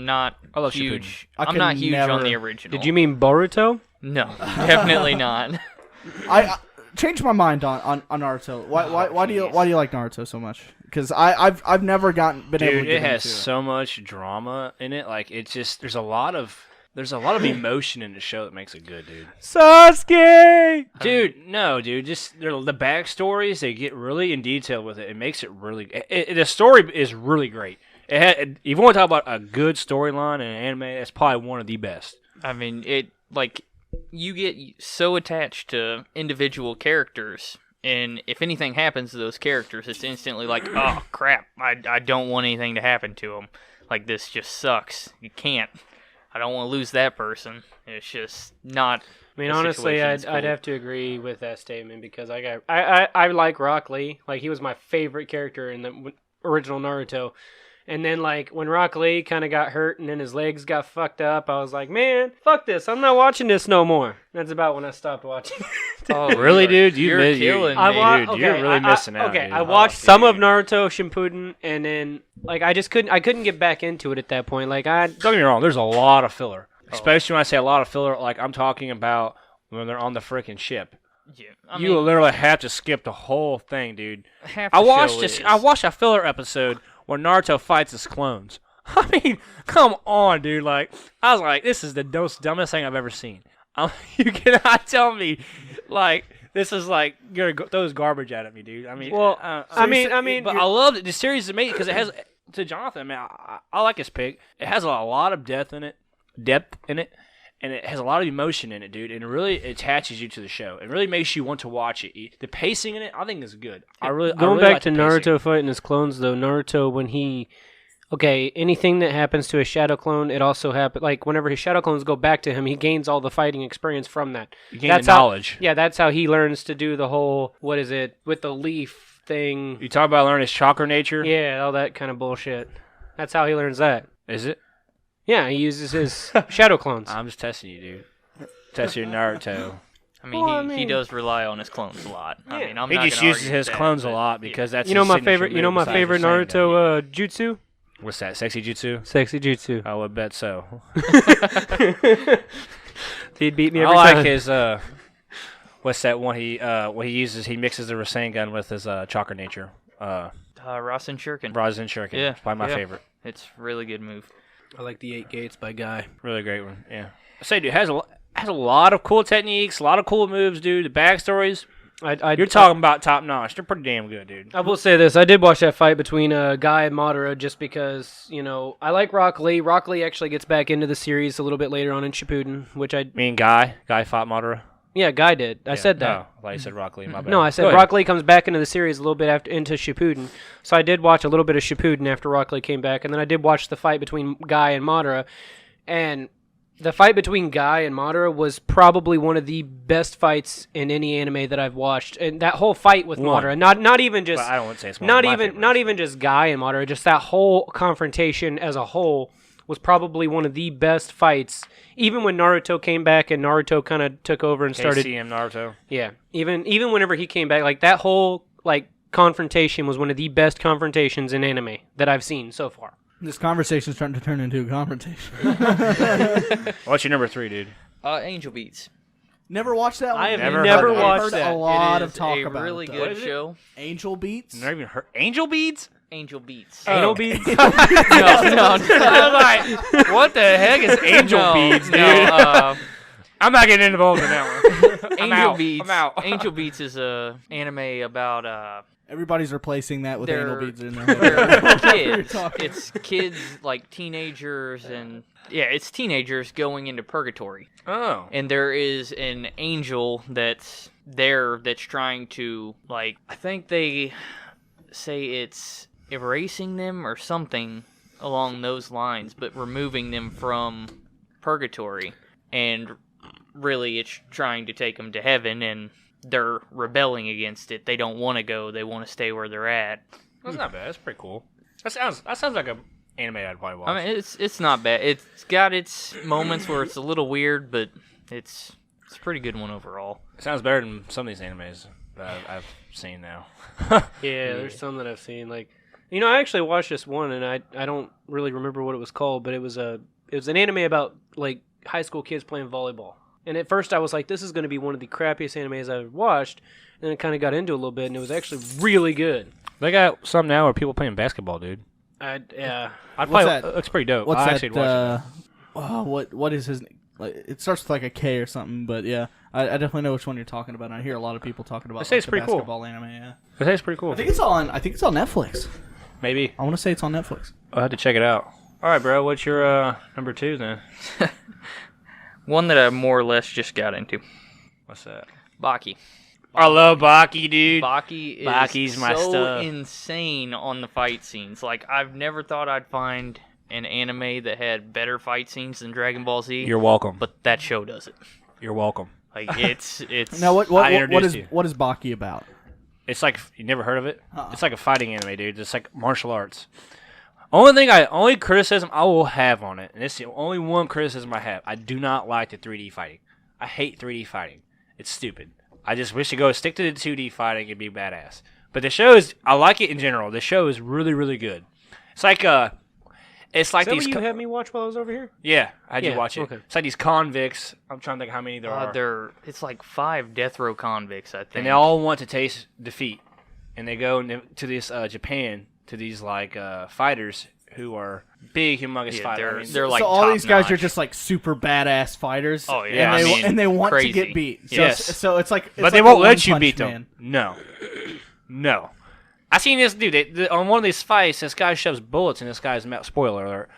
love huge. Shippuden. I'm not huge on the original. Did you mean Boruto? No, definitely not. I changed my mind on Naruto. Why do you like Naruto so much? Because I've never been able to get Dude, it has into so much drama in it. Like, it's just there's a lot of emotion in the show that makes it good, dude. Sasuke! Dude, just the backstories, they get really in detail with it. It makes it really. The story is really great. If you want to talk about a good storyline in an anime, it's probably one of the best. I mean, you get so attached to individual characters, and if anything happens to those characters, it's instantly like, oh crap, I don't want anything to happen to them. Like, this just sucks. You can't. I don't want to lose that person. It's just not. I mean, honestly, I'd have to agree with that statement, because I like Rock Lee. Like, he was my favorite character in the original Naruto. And then, like, when Rock Lee kind of got hurt and then his legs got fucked up, I was like, man, fuck this. I'm not watching this no more. That's about when I stopped watching. Oh, really, dude? You're killing me. You're really missing out. Okay, dude. I watched some of Naruto Shippuden, and then, like, I couldn't get back into it at that point. Like, Don't get me wrong, there's a lot of filler. Especially when I say a lot of filler, like, I'm talking about when they're on the freaking ship. Yeah, You literally have to skip the whole thing, dude. I watched a filler episode where Naruto fights his clones. I mean, come on, dude. Like, I was like, this is the dumbest thing I've ever seen. You cannot tell me, like, this is like you're throws garbage at me, dude. I mean, well, I mean, but I love the series is amazing because it has to Jonathan. Man, I like his pick. It has a lot of depth in it, and it has a lot of emotion in it, dude. And it really attaches you to the show. It really makes you want to watch it. The pacing in it, I think, is good. Going back to Naruto fighting his clones, though, Naruto, when he... Okay, anything that happens to a shadow clone, it also happens... Like, whenever his shadow clones go back to him, he gains all the fighting experience from that. You gain the knowledge. That's how he learns to do the whole... What is it? With the leaf thing. You talk about learning his chakra nature? Yeah, all that kind of bullshit. That's how he learns that. Is it? Yeah, he uses his shadow clones. I'm just testing you, dude. Test your Naruto. I mean, he does rely on his clones a lot. Yeah. I mean, he just uses his clones a lot because that's my favorite. You know my favorite Naruto jutsu. What's that? Sexy jutsu. Sexy jutsu. I would bet so. He'd beat me every time. I time. like his. What's that one? What he uses? He mixes the Rasengan with his chakra nature. Rasen Shuriken. Rasen Shuriken. Yeah, it's probably my favorite. It's a really good move. I like the 8 Gates by Guy. Really great one. Yeah. I say, dude, has a lot of cool techniques, a lot of cool moves, dude. The backstories. You're talking about top notch. They're pretty damn good, dude. I will say this: I did watch that fight between Guy and Madara, just because I like Rock Lee. Rock Lee actually gets back into the series a little bit later on in Shippuden, which I mean Guy fought Madara. Yeah, Guy did. I said that. Oh, like you said Rock Lee, my bad. No, I said Rock Lee comes back into the series a little bit after into Shippuden. So I did watch a little bit of Shippuden after Rock Lee came back, and then I did watch the fight between Guy and Madara. And the fight between Guy and Madara was probably one of the best fights in any anime that I've watched. And that whole fight with Madara, not even just I don't want to say it's one not even just Guy and Madara, just that whole confrontation as a whole was probably one of the best fights. Even when Naruto came back and Naruto kind of took over and started... KCM Naruto. Yeah. Even whenever he came back, like, that whole, like, confrontation was one of the best confrontations in anime that I've seen so far. This conversation's starting to turn into a confrontation. What's your number 3, dude? Angel Beats. Never watched that one? I have never I've watched heard that. a lot It of is talk a about really it. What good is it? show. Angel Beats? Never even heard Angel Beads. Angel Beats. Anal beads? no. I was like, what the heck is Angel No, Beads, dude? no, I'm not getting involved in that one. I'm Angel out. Beats. I'm out. Angel Beats is a anime about Everybody's replacing that with They're- anal beads in their they're head. kids. talking. It's kids like teenagers and it's teenagers going into purgatory. Oh. And there is an angel that's there that's trying to I think they say it's erasing them or something along those lines, but removing them from purgatory. And really it's trying to take them to heaven, and they're rebelling against it. They don't want to go. They want to stay where they're at. That's not bad. That's pretty cool. That sounds like a anime I'd probably watch. I mean, it's not bad. It's got its moments where it's a little weird, but it's a pretty good one overall. It sounds better than some of these animes that I've seen now. Yeah, there's some that I've seen. Like, I actually watched this one, and I don't really remember what it was called, but it was an anime about like high school kids playing volleyball. And at first I was like, this is going to be one of the crappiest animes I've watched, and then I kind of got into it a little bit, and it was actually really good. They got some now where people playing basketball, dude. I'd I'd What's play. that? It looks pretty dope. What's I that? actually watched What is his name? It starts with like a K or something, but yeah, I definitely know which one you're talking about. I hear a lot of people talking about They say it's the pretty cool. basketball anime. Yeah, it. I think it's pretty cool. I think it's on Netflix. Maybe I want to say it's on Netflix. I'll have to check it out. All right, bro. What's your number 2 then? One that I more or less just got into. What's that? Baki. I love Baki, dude. Baki's my so stuff. insane on the fight scenes. Like, I've never thought I'd find an anime that had better fight scenes than Dragon Ball Z. You're welcome. But that show does it. You're welcome. Like, it's Now, I what introduced you. is Baki about? It's like you never heard of it. Uh-uh. It's like a fighting anime, dude. It's like martial arts. Only criticism I will have on it, and it's the only one criticism I have. I do not like the 3D fighting. I hate 3D fighting. It's stupid. I just wish to stick to the 2D fighting and be badass. But the show is, I like it in general. The show is really, really good. It's like is that these. what you had me watch while I was over here? Yeah, I did Yeah, watch it. okay. It's like these convicts. I'm trying to think how many there are. it's like 5 death row convicts, I think. And they all want to taste defeat. And they go to this Japan, to these like fighters who are big, humongous fighters. they're like so all these guys are top-notch. just like super badass fighters. Oh, yeah, and I they, mean, and they want crazy. to get beat. So Yes. so it's like, But they like won't a let you One beat Punch them. Man. No. I seen this dude. On one of these fights, this guy shoves bullets in this guy's mouth. Spoiler alert.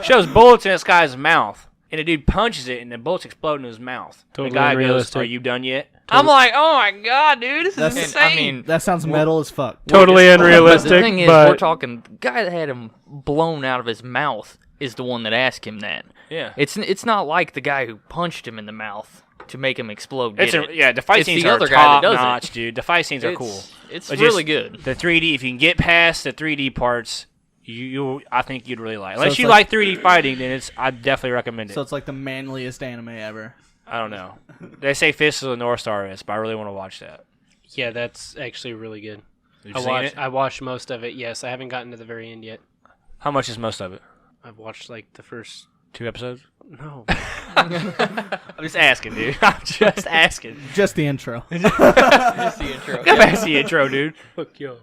Shoves bullets in this guy's mouth. And the dude punches it, and the bullets explode in his mouth. Totally the guy goes, unrealistic. "Are you done yet?" I'm like, oh my god, dude, this is That's- insane. I mean, that sounds metal as fuck. Totally But unrealistic. the thing is, but we're talking, the guy that had him blown out of his mouth is the one that asked him that. Yeah. It's not like the guy who punched him in the mouth to make him explode. It's did it. yeah. The fight It's scenes the are other guy that top does it. notch, dude. The fight scenes are cool. It's But really just good. The 3D. If you can get past the 3D parts, I think you'd really like. Unless it's you like- like 3D fighting, then I definitely recommend it. So it's like the manliest anime ever. I don't know. They say Fist of the North Star is, but I really want to watch that. yeah, that's actually really good. Have you seen it? I watched most of it. Yes, I haven't gotten to the very end yet. How much is most of it? I've watched like the first. 2 episodes? No. I'm just asking, dude. I'm just asking. Just the intro. Just the intro. Go back to the intro, dude. Fuck yo.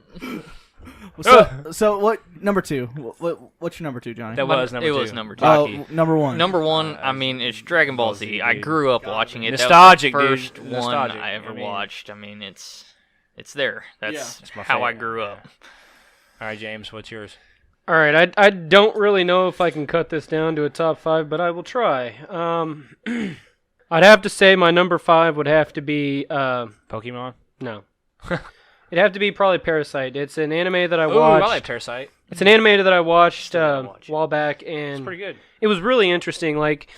So what number 2? What's your number 2, Johnny? That was number 2. It was number 2. Oh, number 1. Number 1, I mean, it's Dragon Ball Z. I dude. grew up watching it. Nostalgic, that was dude. the first one Nostalgic. I ever I mean- watched. I mean, it's there. That's Yeah. It's my how I favorite. grew up. All right, James, what's yours? All right, I don't really know if I can cut this down to a top 5, but I will try. I'd have to say my number 5 would have to be Pokemon? no. It'd have to be probably Parasite. It's an anime that I Ooh, watched. I like Parasite. It's an anime that I watched Still gotta watch a while back, It's and pretty good. it was really interesting. Like,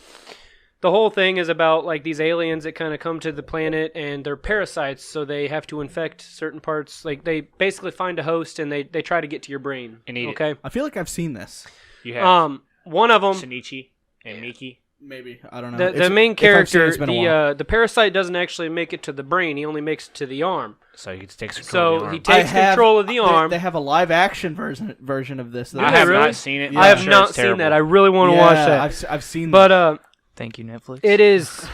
the whole thing is about like these aliens that kind of come to the planet, and they're parasites, so they have to infect certain parts. Like, they basically find a host, and they try to get to your brain. And eat it. okay. I feel like I've seen this. You have One of them, Shinichi and Miki. Maybe. I don't know. the main if I've seen it, character, it's been a while. the parasite doesn't actually make it to the brain. He only makes it to the arm. So he takes control of So the he arm. takes control of the arm. They have a live action version of this. Do I they have really? not seen it. Yeah. I have I'm sure not it's seen terrible. that. I really want to watch that. I've seen But that. Thank you, Netflix. It is.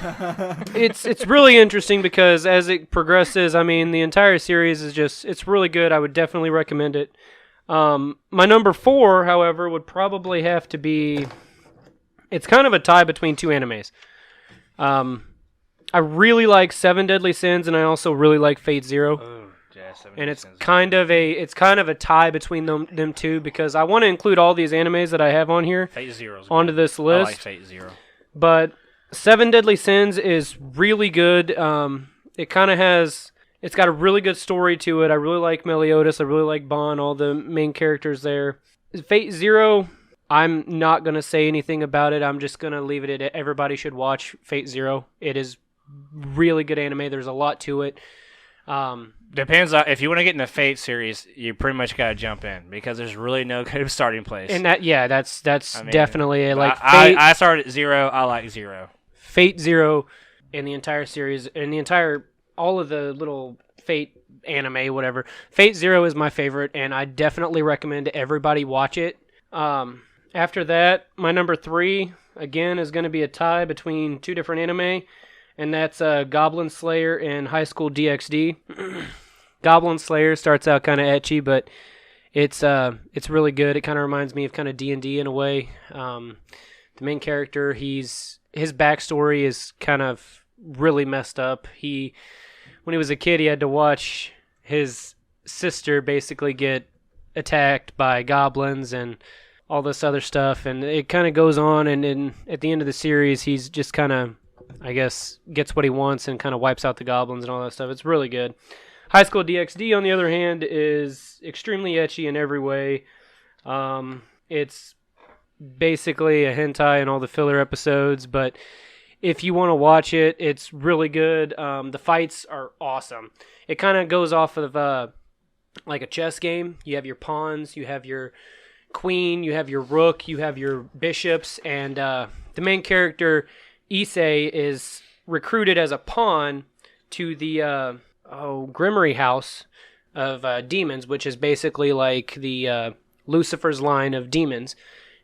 It's really interesting because as it progresses, I mean, the entire series is it's really good. I would definitely recommend it. My number 4, however, would probably have to be. It's kind of a tie between two animes. I really like Seven Deadly Sins, and I also really like Fate Zero. Oh, yeah, and it's kind of a tie between them two because I want to include all these animes that I have on here Fate Zero's onto good. this list. I like Fate Zero. But Seven Deadly Sins is really good. It kind of has. It's got a really good story to it. I really like Meliodas. I really like Bon, all the main characters there. Fate Zero, I'm not going to say anything about it. I'm just going to leave it at everybody should watch Fate Zero. It is really good anime. There's a lot to it. Depends on if you want to get in the Fate series, you pretty much got to jump in because there's really no good starting place. And that's definitely a, like I, Fate, I started at Zero. I like Zero. Fate Zero in the entire series, all of the little Fate anime, whatever. Fate Zero is my favorite, and I definitely recommend everybody watch it. After that, my number 3, again, is going to be a tie between two different anime, and that's Goblin Slayer and High School DxD. Goblin Slayer starts out kind of ecchi, but it's really good. It kind of reminds me of kind of D&D in a way. The main character, his backstory is kind of really messed up. When he was a kid, he had to watch his sister basically get attacked by goblins and all this other stuff, and it kind of goes on, and then at the end of the series, he's just kind of, I guess, gets what he wants and kind of wipes out the goblins and all that stuff. It's really good. High School DxD, on the other hand, is extremely ecchi in every way. It's basically a hentai in all the filler episodes, but if you want to watch it, it's really good. The fights are awesome. It kind of goes off of like a chess game. You have your pawns, you have your queen, you have your rook, you have your bishops, and the main character, Issei, is recruited as a pawn to the Grimory House of demons, which is basically like the Lucifer's line of demons.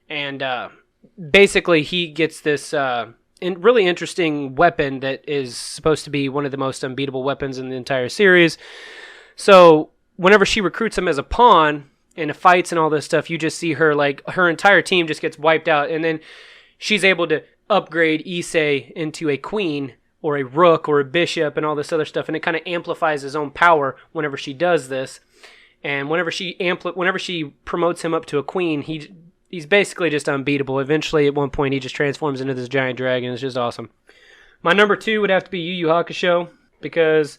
And basically he gets this really interesting weapon that is supposed to be one of the most unbeatable weapons in the entire series. So whenever she recruits him as a pawn in fights and all this stuff, you just see her, like, her entire team just gets wiped out, and then she's able to upgrade Issei into a queen or a rook or a bishop and all this other stuff, and it kind of amplifies his own power whenever she does this. And whenever she promotes him up to a queen, he's basically just unbeatable. Eventually, at one point, he just transforms into this giant dragon. It's just awesome. My number 2 would have to be Yu Yu Hakusho, because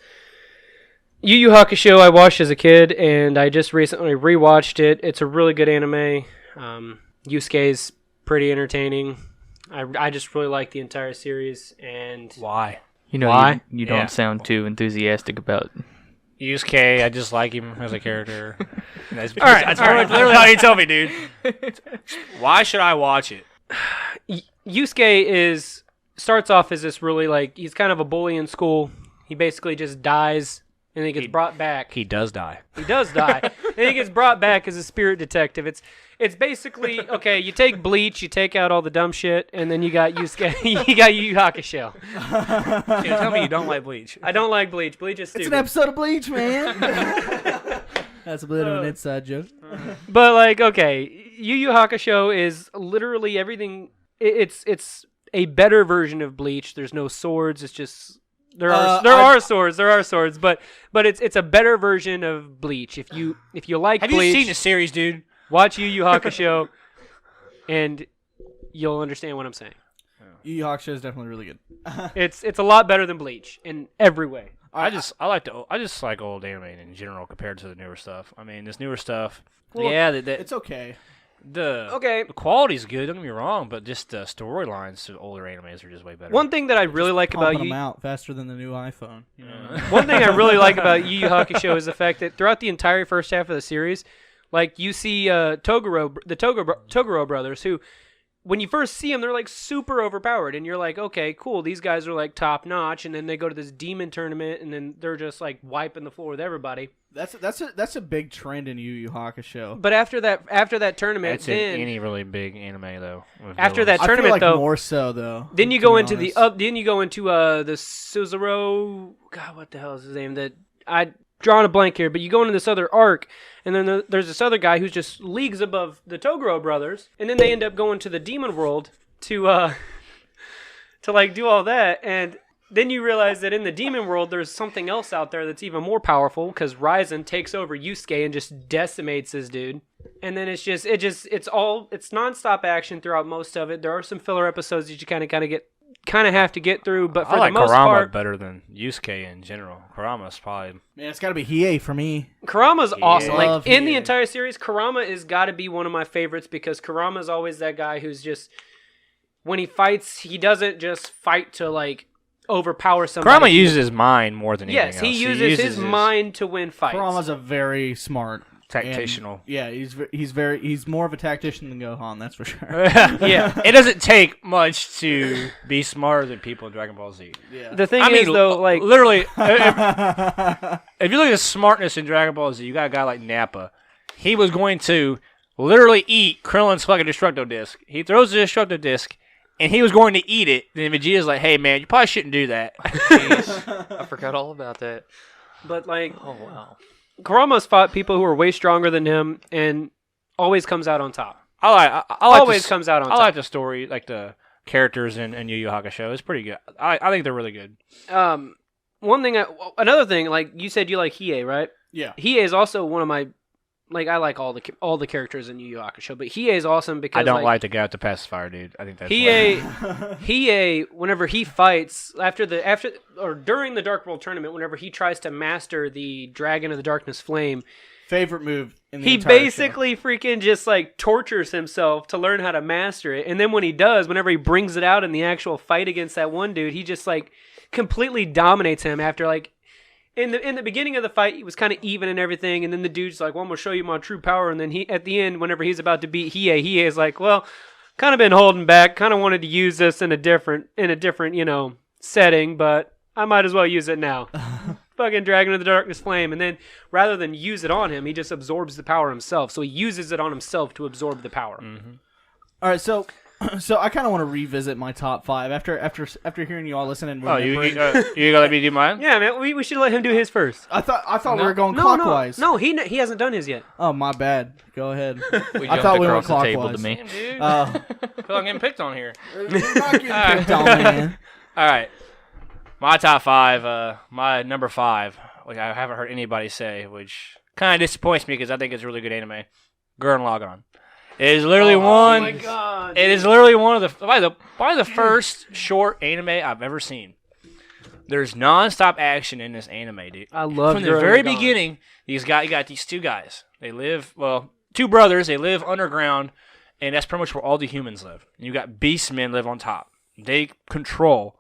Yu Yu Hakusho I watched as a kid, and I just recently rewatched it. It's a really good anime. Yusuke's pretty entertaining. I just really like the entire series. And Why? Why? You don't sound too enthusiastic about Yusuke, I just like him as a character. That's That's literally how you tell me, dude. Why should I watch it? Yusuke starts off as this really, like, he's kind of a bully in school. He basically just dies, and then he gets brought back. He does die. He does die. And he gets brought back as a spirit detective. It's basically, okay, you take Bleach, you take out all the dumb shit, and then you got Yusuke, you got Yu Yu Hakusho. Dude, tell me you don't like Bleach. I don't like Bleach. Bleach is stupid. It's an episode of Bleach, man. That's a bit of an inside joke. But, like, okay, Yu Yu Hakusho is literally everything. It's a better version of Bleach. There's no swords. It's just there are swords, but it's a better version of Bleach. If you like Have Bleach, you seen the series, dude? watch Yu Yu Hakusho, and you'll understand what I'm saying. Yu Yu Hakusho is definitely really good. It's a lot better than Bleach in every way. I just like old anime in general compared to the newer stuff. I mean, this newer stuff. Well, yeah, It's okay. the quality's good. Don't get me wrong, but just the storylines to older animes are just way better. One thing that I really like about Pumping Yu them out faster than the new iPhone. You know? One thing I really like about Yu Yu Hakusho is the fact that throughout the entire first half of the series, like, you see the Toguro brothers, who when you first see them, they're like super overpowered, and you're like, okay, cool, these guys are like top notch, and then they go to this demon tournament, and then they're just like wiping the floor with everybody. That's a big trend in Yu Yu Hakusho. But after that tournament, That's then in any really big anime though. with after villains. that tournament, I feel like though, more so though. then you to go be into honest. the Suzuro. God, what the hell is his name? That I drawing a blank here, but you go into this other arc, and then there's this other guy who's just leagues above the Toguro brothers, and then they end up going to the demon world to like do all that, and then you realize that in the demon world there's something else out there that's even more powerful, because Ryzen takes over Yusuke and just decimates this dude. And then it's nonstop action throughout most of it. There are some filler episodes that you kind of have to get through, but for I like the most Kurama part, better than Yusuke in general. Kurama's probably Man, it's got to be Hiei for me. Kurama's awesome. Like Love in the Hiei. entire series, Kurama is got to be one of my favorites, because Kurama's always that guy who's just, when he fights, he doesn't just fight to like overpower somebody. Kurama uses his mind more than anything Yes, else. he uses his mind to win fights. Kurama's a very smart Tactitional. and- yeah, he's more of a tactician than Gohan, that's for sure. Yeah. It doesn't take much to be smarter than people in Dragon Ball Z. Yeah. The thing I is, mean, though, like literally, if you look at the smartness in Dragon Ball Z, you got a guy like Nappa. He was going to literally eat Krillin's fucking Destructo Disc. He throws the Destructo Disc, and he was going to eat it. Then Vegeta's like, "Hey, man, you probably shouldn't do that." Jeez, I forgot all about that. but like Oh wow. Kurama's fought people who are way stronger than him, and always comes out on top. I like Always comes out on I top. like the story, like the characters in Yu Yu Hakusho. It's pretty good. I think they're really good. Another thing, like you said, you like Hiei, right? Yeah. Hiei is also one of my, like, I like all the characters in Yu Yu Hakusho, but Hiei is awesome because I don't like the guy with the pacifier, dude. I think that's Hiei, whenever he fights during the Dark World tournament, whenever he tries to master the Dragon of the Darkness Flame, Favorite move in the he entire basically freaking just like tortures himself to learn how to master it. And then when he does, whenever he brings it out in the actual fight against that one dude, he just like completely dominates him after like in the beginning of the fight, he was kind of even and everything, and then the dude's like, "Well, I'm gonna show you my true power." And then he, at the end, whenever he's about to beat Hiei is like, "Well, kind of been holding back. Kind of wanted to use this in a different setting, but I might as well use it now." Fucking Dragon of the Darkness Flame, and then rather than use it on him, he just absorbs the power himself. So he uses it on himself to absorb the power. Mm-hmm. All right, so I kind of want to revisit my top 5 after hearing you all listen and Oh, you remembering. gonna let me do mine? Yeah, man, we should let him do his first. I thought we were going No, clockwise. no, he hasn't done his yet. Oh, my bad. Go ahead. We I jumped thought we went across the table clockwise. to me. Damn, dude. Oh, Feel like I'm getting picked on here. you're not getting picked on, man. All right, my top 5. My number 5, which I haven't heard anybody say, which kind of disappoints me because I think it's a really good anime. Gurren Lagann. It is literally one. Oh my god! It is literally one of the probably the first short anime I've ever seen. There's nonstop action in this anime, dude. I love From the Gurren very Lagann. beginning. You got these two guys. They live two brothers. They live underground, and that's pretty much where all the humans live. And you got beastmen live on top. They control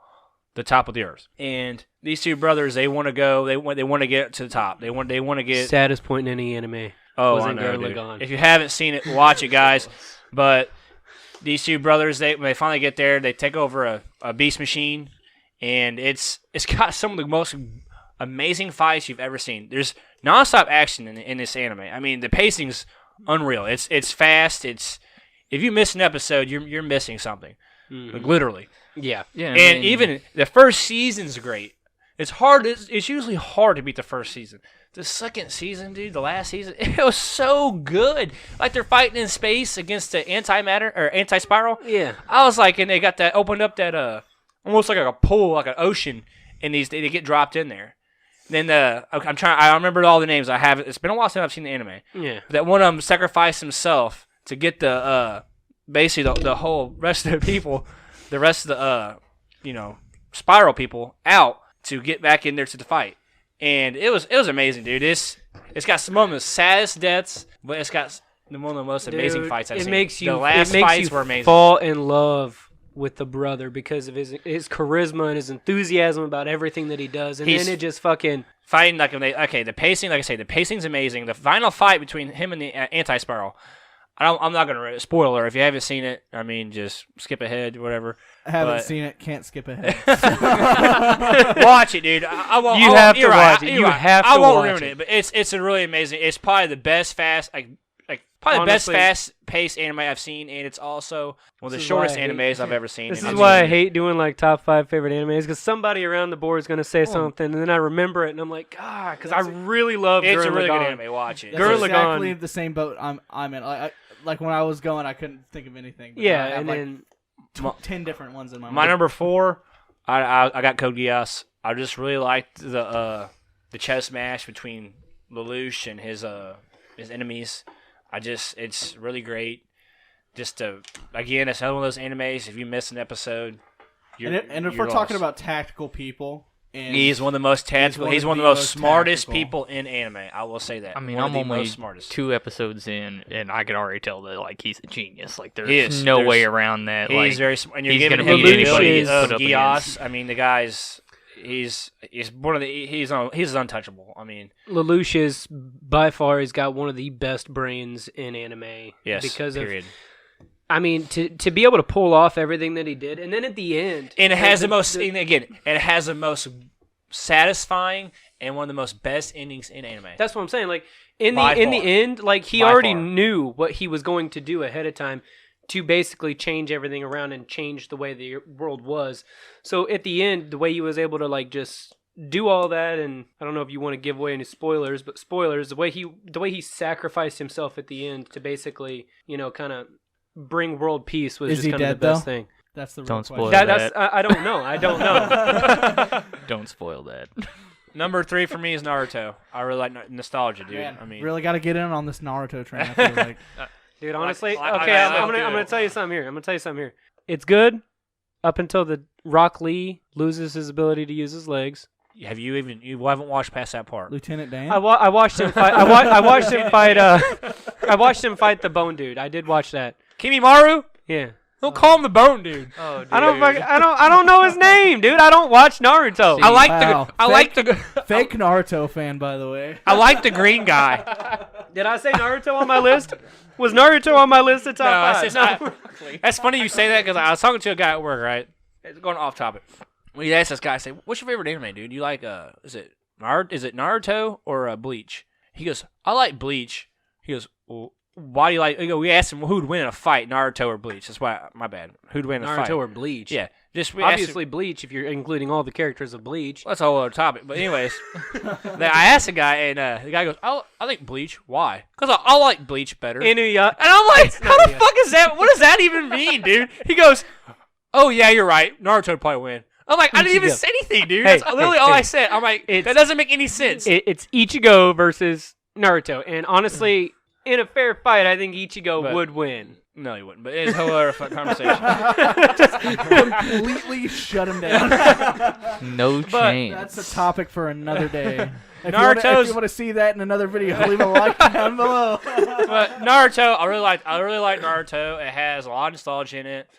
the top of the earth. And these two brothers, they want to go. They want to get to the top. They want to get. Saddest point in any anime. Oh, was I in know, Gurren dude. Lagann. If you haven't seen it, watch it, guys. But these two brothers, when they finally get there, they take over a beast machine, and it's got some of the most amazing fights you've ever seen. There's nonstop action in this anime. I mean, the pacing's unreal. It's fast. If you miss an episode, you're missing something, like, literally. Yeah. Yeah, And even the first season's great. It's hard. It's usually hard to beat the first season. The second season, dude, the last season, it was so good. Like they're fighting in space against the antimatter or anti-spiral. Yeah. I was like, and they got that opened up that almost like a pool, like an ocean, and they get dropped in there. Then I remember all the names. I have it's been a while since I've seen the anime. Yeah. That one of them sacrificed himself to get the basically the whole rest of the people, the rest of the spiral people out to get back in there to the fight. And it was amazing, dude. It's got some of the saddest deaths, but it's got one of the most amazing Dude, fights I've seen. The last fights were amazing. Fall in love with the brother because of his charisma and his enthusiasm about everything that he does, and then it just fucking fighting like the pacing, like I say, the pacing's amazing. The final fight between him and the anti-spiral, I'm not gonna spoiler. If you haven't seen it, I mean, just skip ahead, whatever. I haven't But- seen it. Can't skip ahead. Watch it, dude. I won't. You I won't, have to you're right. watch it. You're You right. have I to won't watch ruin it. it, but it's a really amazing. It's probably the best probably Honestly- the best fast-paced anime I've seen, and it's also one of the This is shortest why I hate- animes I've ever seen. This and is it's why I really- hate doing like top 5 favorite animes because somebody around the board is going to say something and then I remember it and I'm like, God, because I really love It's Gurren a really good Lagann. anime. Watch it. That's Gurren exactly Lagann. the same boat I'm in. Like when I was going, I couldn't think of anything. But Yeah, now I have and like then 10 different ones in my My mind. number 4, I got Code Geass. I just really liked the chess match between Lelouch and his enemies. It's really great. Again, it's another one of those animes. If you miss an episode, And if you're we're talking lost. about tactical people, and He's one of the most tactical. He's one of the most smartest people in anime. I will say that. I mean, one of I'm the only most smartest. 2 episodes in, and I can already tell that like he's a genius. Like He is. there's no way There's- around that. He's Like very smart. And you're he's giving gonna him beat the anybody ability he's of put up Geass. against. I mean, the guy's he's one of the he's untouchable. I mean, Lelouch is by far he's got one of the best brains in anime. yes. Because period. I mean to be able to pull off everything that he did, and then at the end, And it has the most. And again, it has the most satisfying and one of the most best endings in anime. That's what I'm saying. Like in By the far. end, like he By already far. knew what he was going to do ahead of time to basically change everything around and change the way the world was. So at the end, the way he was able to like just do all that, and I don't know if you want to give away any spoilers, but spoilers, the way he sacrificed himself at the end to basically, kind of bring world peace was Is just he kind of dead, the best though? thing. that's the real Don't question. spoil That's I don't know. I don't know. don't spoil that. Number 3 for me is Naruto. I really like nostalgia, dude. Man, I mean, really got to get in on this Naruto train. I feel like Dude, honestly, like- okay, I I'm like gonna it. tell you something here. It's good up until the Rock Lee loses his ability to use his legs. you haven't watched past that part. Lieutenant Dan. I watched him fight. I watched him fight. I watched him fight the Bone Dude. I did watch that. Kimimaru? Yeah. Don't call him the Bone Dude. Oh, dude. I don't know his name, dude. I don't watch Naruto. I like Wow. the. I like the. Fake Naruto fan, by the way. I like the green guy. Did I say Naruto on my list? Was Naruto on my list of top No, five? it's just- That's funny you say that because I was talking to a guy at work. Right, it's going off topic. We asked this guy, I say, "What's your favorite anime, dude? You like is it Naruto or Bleach?" He goes, "I like Bleach." He goes, "Well, why do you like?" We asked him who'd win in a fight, Naruto or Bleach. That's why my bad. Who'd win in a fight? Naruto or Bleach? Yeah, just we asked him- Obviously Bleach if you're including all the characters of Bleach. That's a whole other topic. But anyways, then I asked the guy, and the guy goes, I think Bleach. Why? Because I like Bleach better. Inuya. And I'm like, how the Inuyasha. fuck is that? What does that even mean, dude? He goes, oh, yeah, you're right. Naruto would probably win. I'm like, I didn't even Ichigo. say anything, dude. Hey, That's literally all hey, I said. I'm like, it's- that doesn't make any sense. It's Ichigo versus Naruto, and honestly, in a fair fight, I think Ichigo But- would win. No, you wouldn't. But it's a whole other conversation. Completely shut him down. No chance. That's a topic for another day. If you wanna- Naruto's- if you want to see that in another video, leave a like down below. But Naruto, I really like Naruto. It has a lot of nostalgia in it.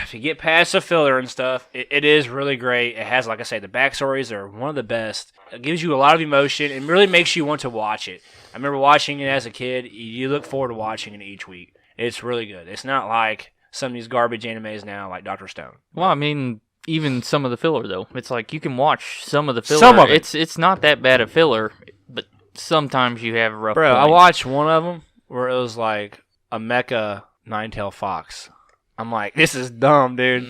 If you get past the filler and stuff, it is really great. It has, like I say, the backstories are one of the best. It gives you a lot of emotion and really makes you want to watch it. I remember watching it as a kid. You look forward to watching it each week. It's really good. It's not like some of these garbage animes now, like Dr. Stone. Well, I mean, even some of the filler though. It's like you can watch some of the filler. Some of it. It's not that bad a filler, but sometimes you have rough. Bro, I points. watched one of them where it was like a mecha nine-tailed fox. I'm like, this is dumb, dude.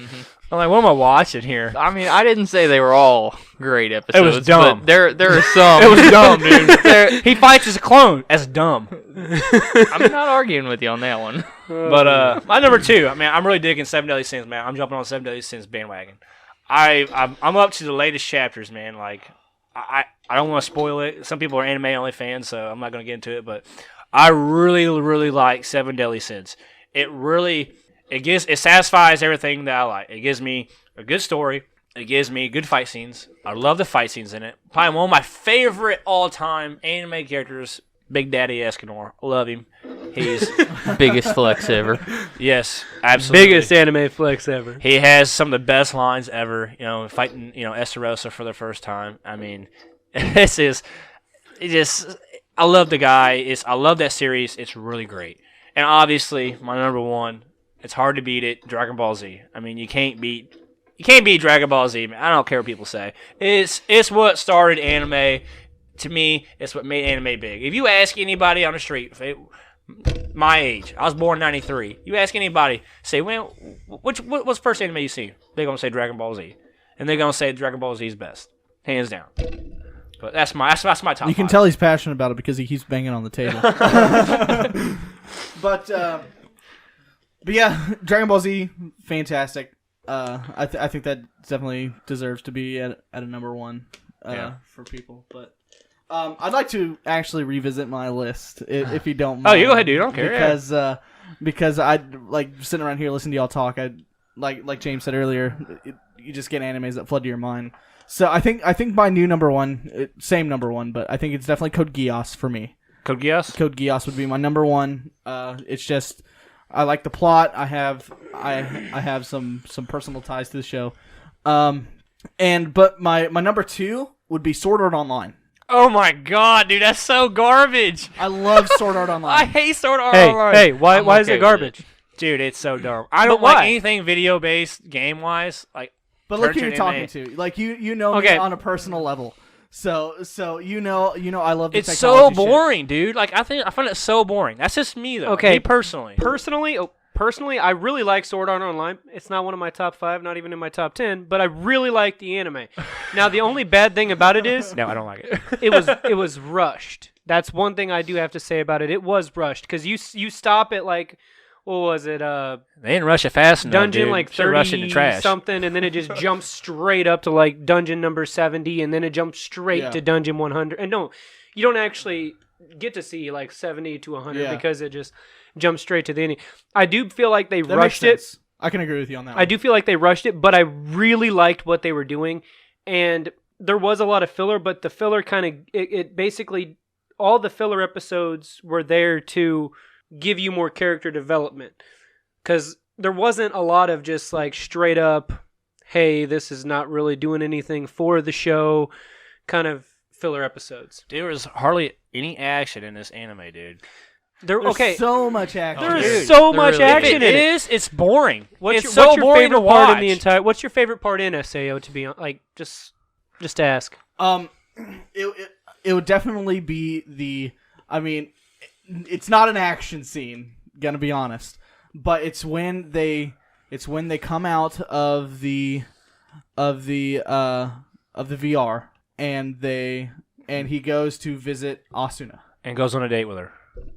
I'm like, what am I watching here? I mean, I didn't say they were all great episodes. dumb. But there are some. It was dumb, dude. He fights as a clone. That's dumb. I'm not arguing with you on that one. But my number 2, I mean, I'm really digging Seven Deadly Sins, man. I'm jumping on Seven Deadly Sins bandwagon. I'm up to the latest chapters, man. Like, I don't want to spoil it. Some people are anime only fans, so I'm not going to get into it. But I really, really like Seven Deadly Sins. It satisfies everything that I like. It gives me a good story. It gives me good fight scenes. I love the fight scenes in it. Probably one of my favorite all-time anime characters, Big Daddy Escanor. Love him. He's Biggest flex ever. yes, absolutely Biggest anime flex ever. He has some of the best lines ever. Fighting Estarossa for the first time. I mean, I love the guy. I love that series. It's really great. And obviously, my number one, it's hard to beat it, Dragon Ball Z. I mean, you can't beat Dragon Ball Z, man. I don't care what people say. It's what started anime. To me, it's what made anime big. If you ask anybody on the street, my age, I was born in 93. You ask anybody, say, well, what's the first anime you seen? They're going to say Dragon Ball Z. And they're going to say Dragon Ball Z is best. Hands down. But that's my top You can 5. tell he's passionate about it because he keeps banging on the table. But yeah, Dragon Ball Z, fantastic. I think that definitely deserves to be at a number one for people. But I'd like to actually revisit my list if you don't mind. Oh, you go ahead, dude. I don't care. Because I like sitting around here listening to y'all talk. I like James said earlier, you just get animes that flood to your mind. So I think my new number one, same number one, but I think it's definitely Code Geass for me. Code Geass? Code Geass would be my number one. It's just I like the plot. I have some personal ties to the show. But my number two would be Sword Art Online. Oh my god, dude, that's so garbage. I love Sword Art Online. I hate Sword Art Online. Hey, why is it garbage? Dude, it's so dumb. I don't like anything video based game wise. Like, but look who you're talking to. Like you know me on a personal level. So you know I love the it's technology so boring, dude. Like I find it so boring. That's just me though. Okay, me personally. Personally, I really like Sword Art Online. It's not one of my top 5, not even in my top 10, but I really like the anime. Now, the only bad thing about it is no, I don't like it. it was rushed. That's one thing I do have to say about it. It was rushed because you stop at like, what was it? They didn't rush it fast enough. Dungeon dude. like Should rush it in 30 the trash. something, and then it just jumps straight up to like dungeon number 70, and then it jumps straight to dungeon 100. And no, you don't actually get to see like 70 to 100 because it just jumps straight to the ending. I do feel like they rushed it. I can agree with you on that one. I do feel like they rushed it, but I really liked what they were doing, and there was a lot of filler, but the filler kind of it basically all the filler episodes were there to give you more character development, because there wasn't a lot of just like straight up, hey, this is not really doing anything for the show kind of filler episodes. There was hardly any action in this anime, dude. There's so much action. There's so much action in it. It's boring. What's your favorite part in the entire? What's your favorite part in SAO? To be like, just to ask. It would definitely be the. I mean, it's not an action scene. Gonna be honest, but it's when they come out of the VR and he goes to visit Asuna and goes on a date with her.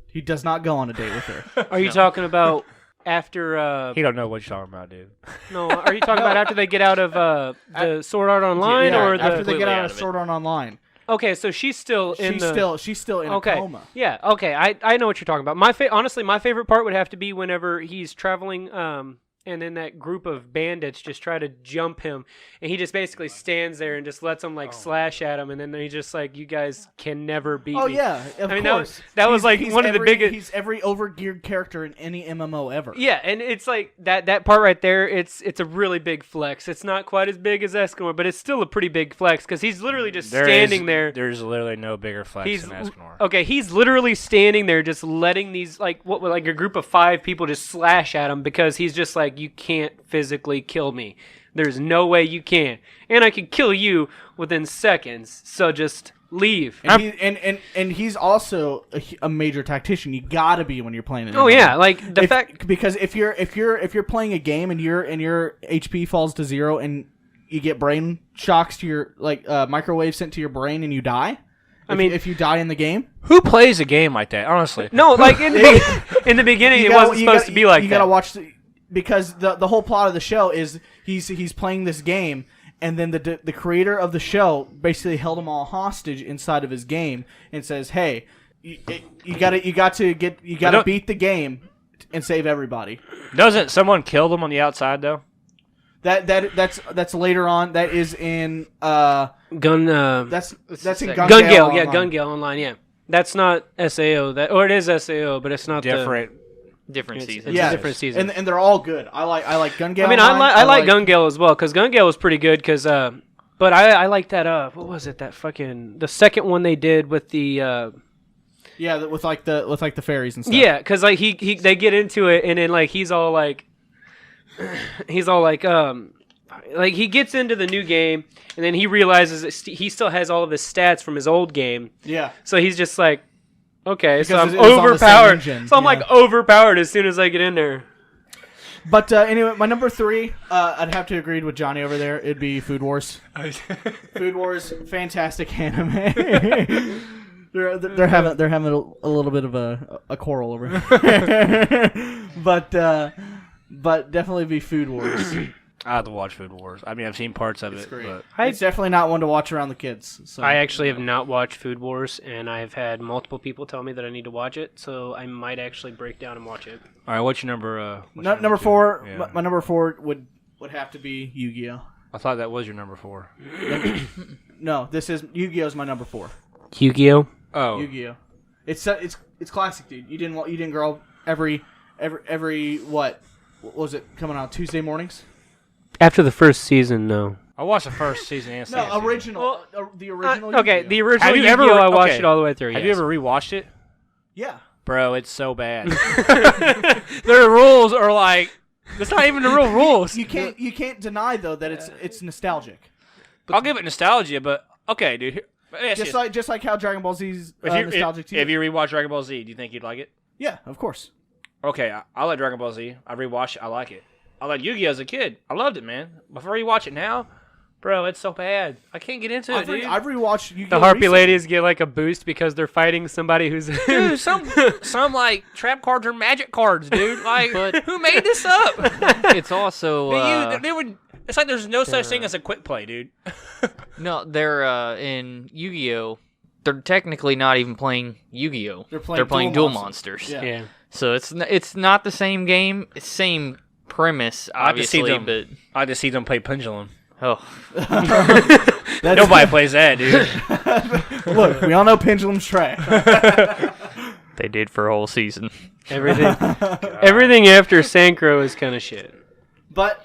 He does not go on a date with her. Are you talking about after? He don't know what you're talking about, dude. No, are you talking about after they get out of the Sword Art Online, or after they get out of Sword Art Online? Okay, so she's still in she's still in a coma. Yeah, okay, I know what you're talking about. Honestly, my favorite part would have to be whenever he's traveling, and then that group of bandits just try to jump him, and he just basically stands there and just lets them slash at him, and then he's just like, "You guys can never beat me." Oh yeah, of course. That was like one of the biggest. He's every overgeared character in any MMO ever. Yeah, and it's like that part right there. It's a really big flex. It's not quite as big as Escanor, but it's still a pretty big flex because he's literally just standing there. There's literally no bigger flex than Escanor. Okay, he's literally standing there just letting these like a group of 5 people just slash at him because he's just like, you can't physically kill me. There's no way you can, and I can kill you within seconds. So just leave. And he's also a major tactician. You gotta be when you're playing it. Oh yeah, like because if you're playing a game and your HP falls to 0 and you get brain shocks to your microwave sent to your brain and you die. If you die in the game, who plays a game like that? Honestly, no. Like in the beginning, it wasn't supposed to be like that. You gotta watch because the whole plot of the show is he's playing this game, and then the creator of the show basically held them all hostage inside of his game and says, "Hey, you gotta beat the game and save everybody." Doesn't someone kill them on the outside though? That's later on. That is in That's in Gun-Gale. Yeah, Gun-Gale Online. Yeah, that's not SAO. Or it is SAO, but it's not different seasons. Yeah, different seasons. And they're all good. I like Gun-Gale. I mean, I like Gun-Gale as well because Gun-Gale was pretty good. But I like that. What was it? That fucking the second one they did with the Yeah, with like the fairies and stuff. Yeah, because like they get into it, and then like he's all like he gets into the new game, and then he realizes that he still has all of his stats from his old game. Yeah. So he's just like, okay, Because so I'm it was on the same overpowered. engine, So I'm yeah. like overpowered as soon as I get in there. But anyway, my number 3, I'd have to agree with Johnny over there. It'd be Food Wars. Food Wars, fantastic anime. they're having a little bit of a quarrel over here. but definitely be Food Wars. I have to watch Food Wars. I mean, I've seen parts of it. Great. But It's definitely not one to watch around the kids. So. I actually have not watched Food Wars, and I've had multiple people tell me that I need to watch it, so I might actually break down and watch it. all right, what's your number? Number 4. Yeah. My number 4 would have to be Yu-Gi-Oh. I thought that was your number 4. No, this is Yu-Gi-Oh's my number 4. Yu-Gi-Oh! Oh, Yu-Gi-Oh. It's classic, dude. You didn't grow up every what was it coming out Tuesday mornings? After the first season, no. I watched the first season and second No, original. The original. Okay, Yu-Gi-Oh. the original Have you Yu-Gi-Oh! ever- I watched okay. it all the way through. Have yes. you ever rewatched it? Yeah. Bro, it's so bad. Their rules are like that's not even the real rules. You can't deny though that it's nostalgic. I'll give it nostalgia, but okay, dude. Just like how Dragon Ball Z's nostalgic too. If you rewatch Dragon Ball Z, do you think you'd like it? Yeah, of course. Okay, I like Dragon Ball Z. I rewatched it. I like it. I like Yu-Gi-Oh! As a kid. I loved it, man. Before you watch it now, bro, it's so bad. I can't get into it, dude. I've rewatched Yu-Gi-Oh! The Harpy recently. ladies get like a boost because they're fighting somebody who's Dude, some like trap cards are magic cards, dude. Like, who made this up? It's also They would. It's like there's no such thing as a quick play, dude. no, they're in Yu-Gi-Oh. They're technically not even playing Yu-Gi-Oh. They're playing Duel Duel Monsters. Yeah. yeah. So it's not the same game. It's same premise, I like to see obviously, them. but I just see them play Pendulum. oh, Nobody plays that, dude. Look, we all know Pendulum's trash. they did for a whole season. Everything after Sankro is kind of shit. But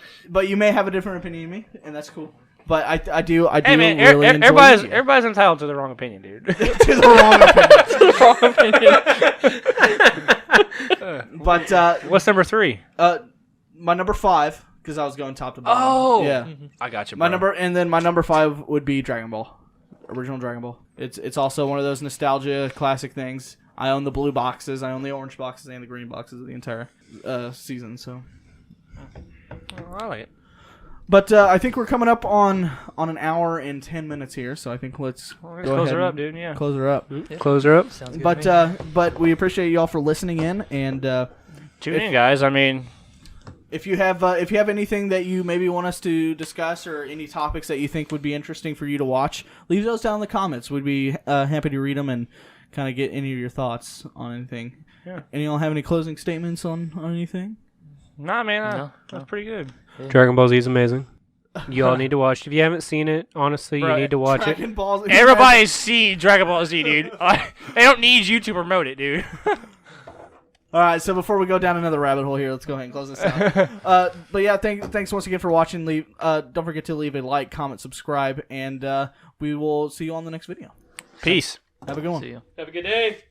you may have a different opinion than me, and that's cool. But I do Hey man, really enjoy everybody's Yu-Gi-Oh. everybody's entitled to the wrong opinion, dude. to the wrong opinion. But What's number 3? my number 5, because I was going top to bottom. Oh, yeah. I got you. My Bro. my number 5 would be Dragon Ball, original Dragon Ball. It's also one of those nostalgia classic things. I own the blue boxes, I own the orange boxes, and the green boxes of the entire season. So, Oh, I like it. but I think we're coming up on an hour and 10 minutes here. So I think let's go Close ahead her up, and dude. Yeah. close her up. Close her up. Sounds good to me. But we appreciate y'all for listening in, and Tune in, guys. I mean, if you have anything that you maybe want us to discuss or any topics that you think would be interesting for you to watch, leave those down in the comments. We'd be happy to read them and kind of get any of your thoughts on anything. Yeah. And y'all have any closing statements on anything? nah, man. No. That's pretty good. Dragon Ball Z is amazing. You all need to watch it. If you haven't seen it, honestly, Bro, you need to watch it. Dragon Balls. Everybody's seen Dragon Ball Z, dude. They don't need you to promote it, dude. All right, so before we go down another rabbit hole here, let's go ahead and close this out. But yeah, thanks once again for watching. Don't forget to leave a like, comment, subscribe, and we will see you on the next video. Peace. Have a good one. See ya. Have a good day.